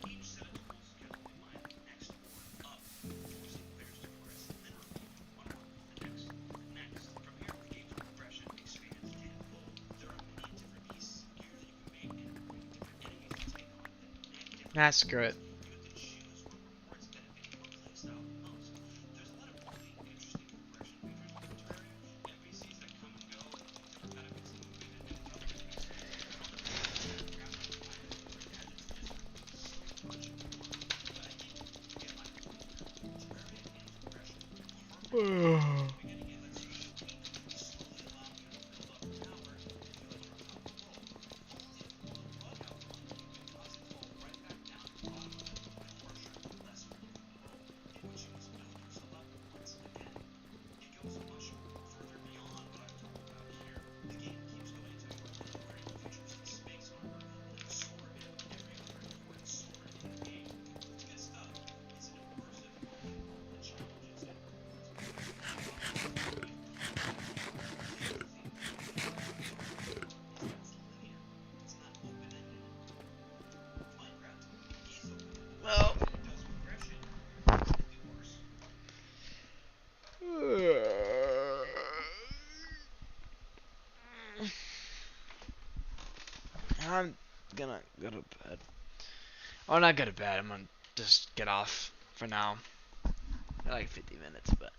Each set of tools can only mine the next ore up, forcing players to progress linearly from one ore to the next. From here, the game's progression expands tenfold. There are many different pieces of gear that you can make and many different enemies to take on that demand different Nah, screw it. you have to choose what rewards benefit your playstyle the most. There's a lot of really interesting progression features within Terraria, NPCs that come and go and do different benefits and move in and other NPCs that don't necessarily grab items or gadgets, just so much more. But I think you get my point here. Terraria and progression. Hard at the beginning, it lets you tweak, slowly allowing you to build up power and feel like you're on top of the world. Only if you pull the rug out from under you can cause it to fall right back down to the bottom of a much harsher, less forgiving world, in which you must build yourself up once again. It goes much further beyond what I've talked about here. The game keeps going into more liberating features and space armor, like the sword and every other important sword in the game. It's good stuff. It's an immersive open world that challenges and rewards players. gonna go to bed. Oh, not go to bed. I'm gonna just get off for now. Like 50 minutes, but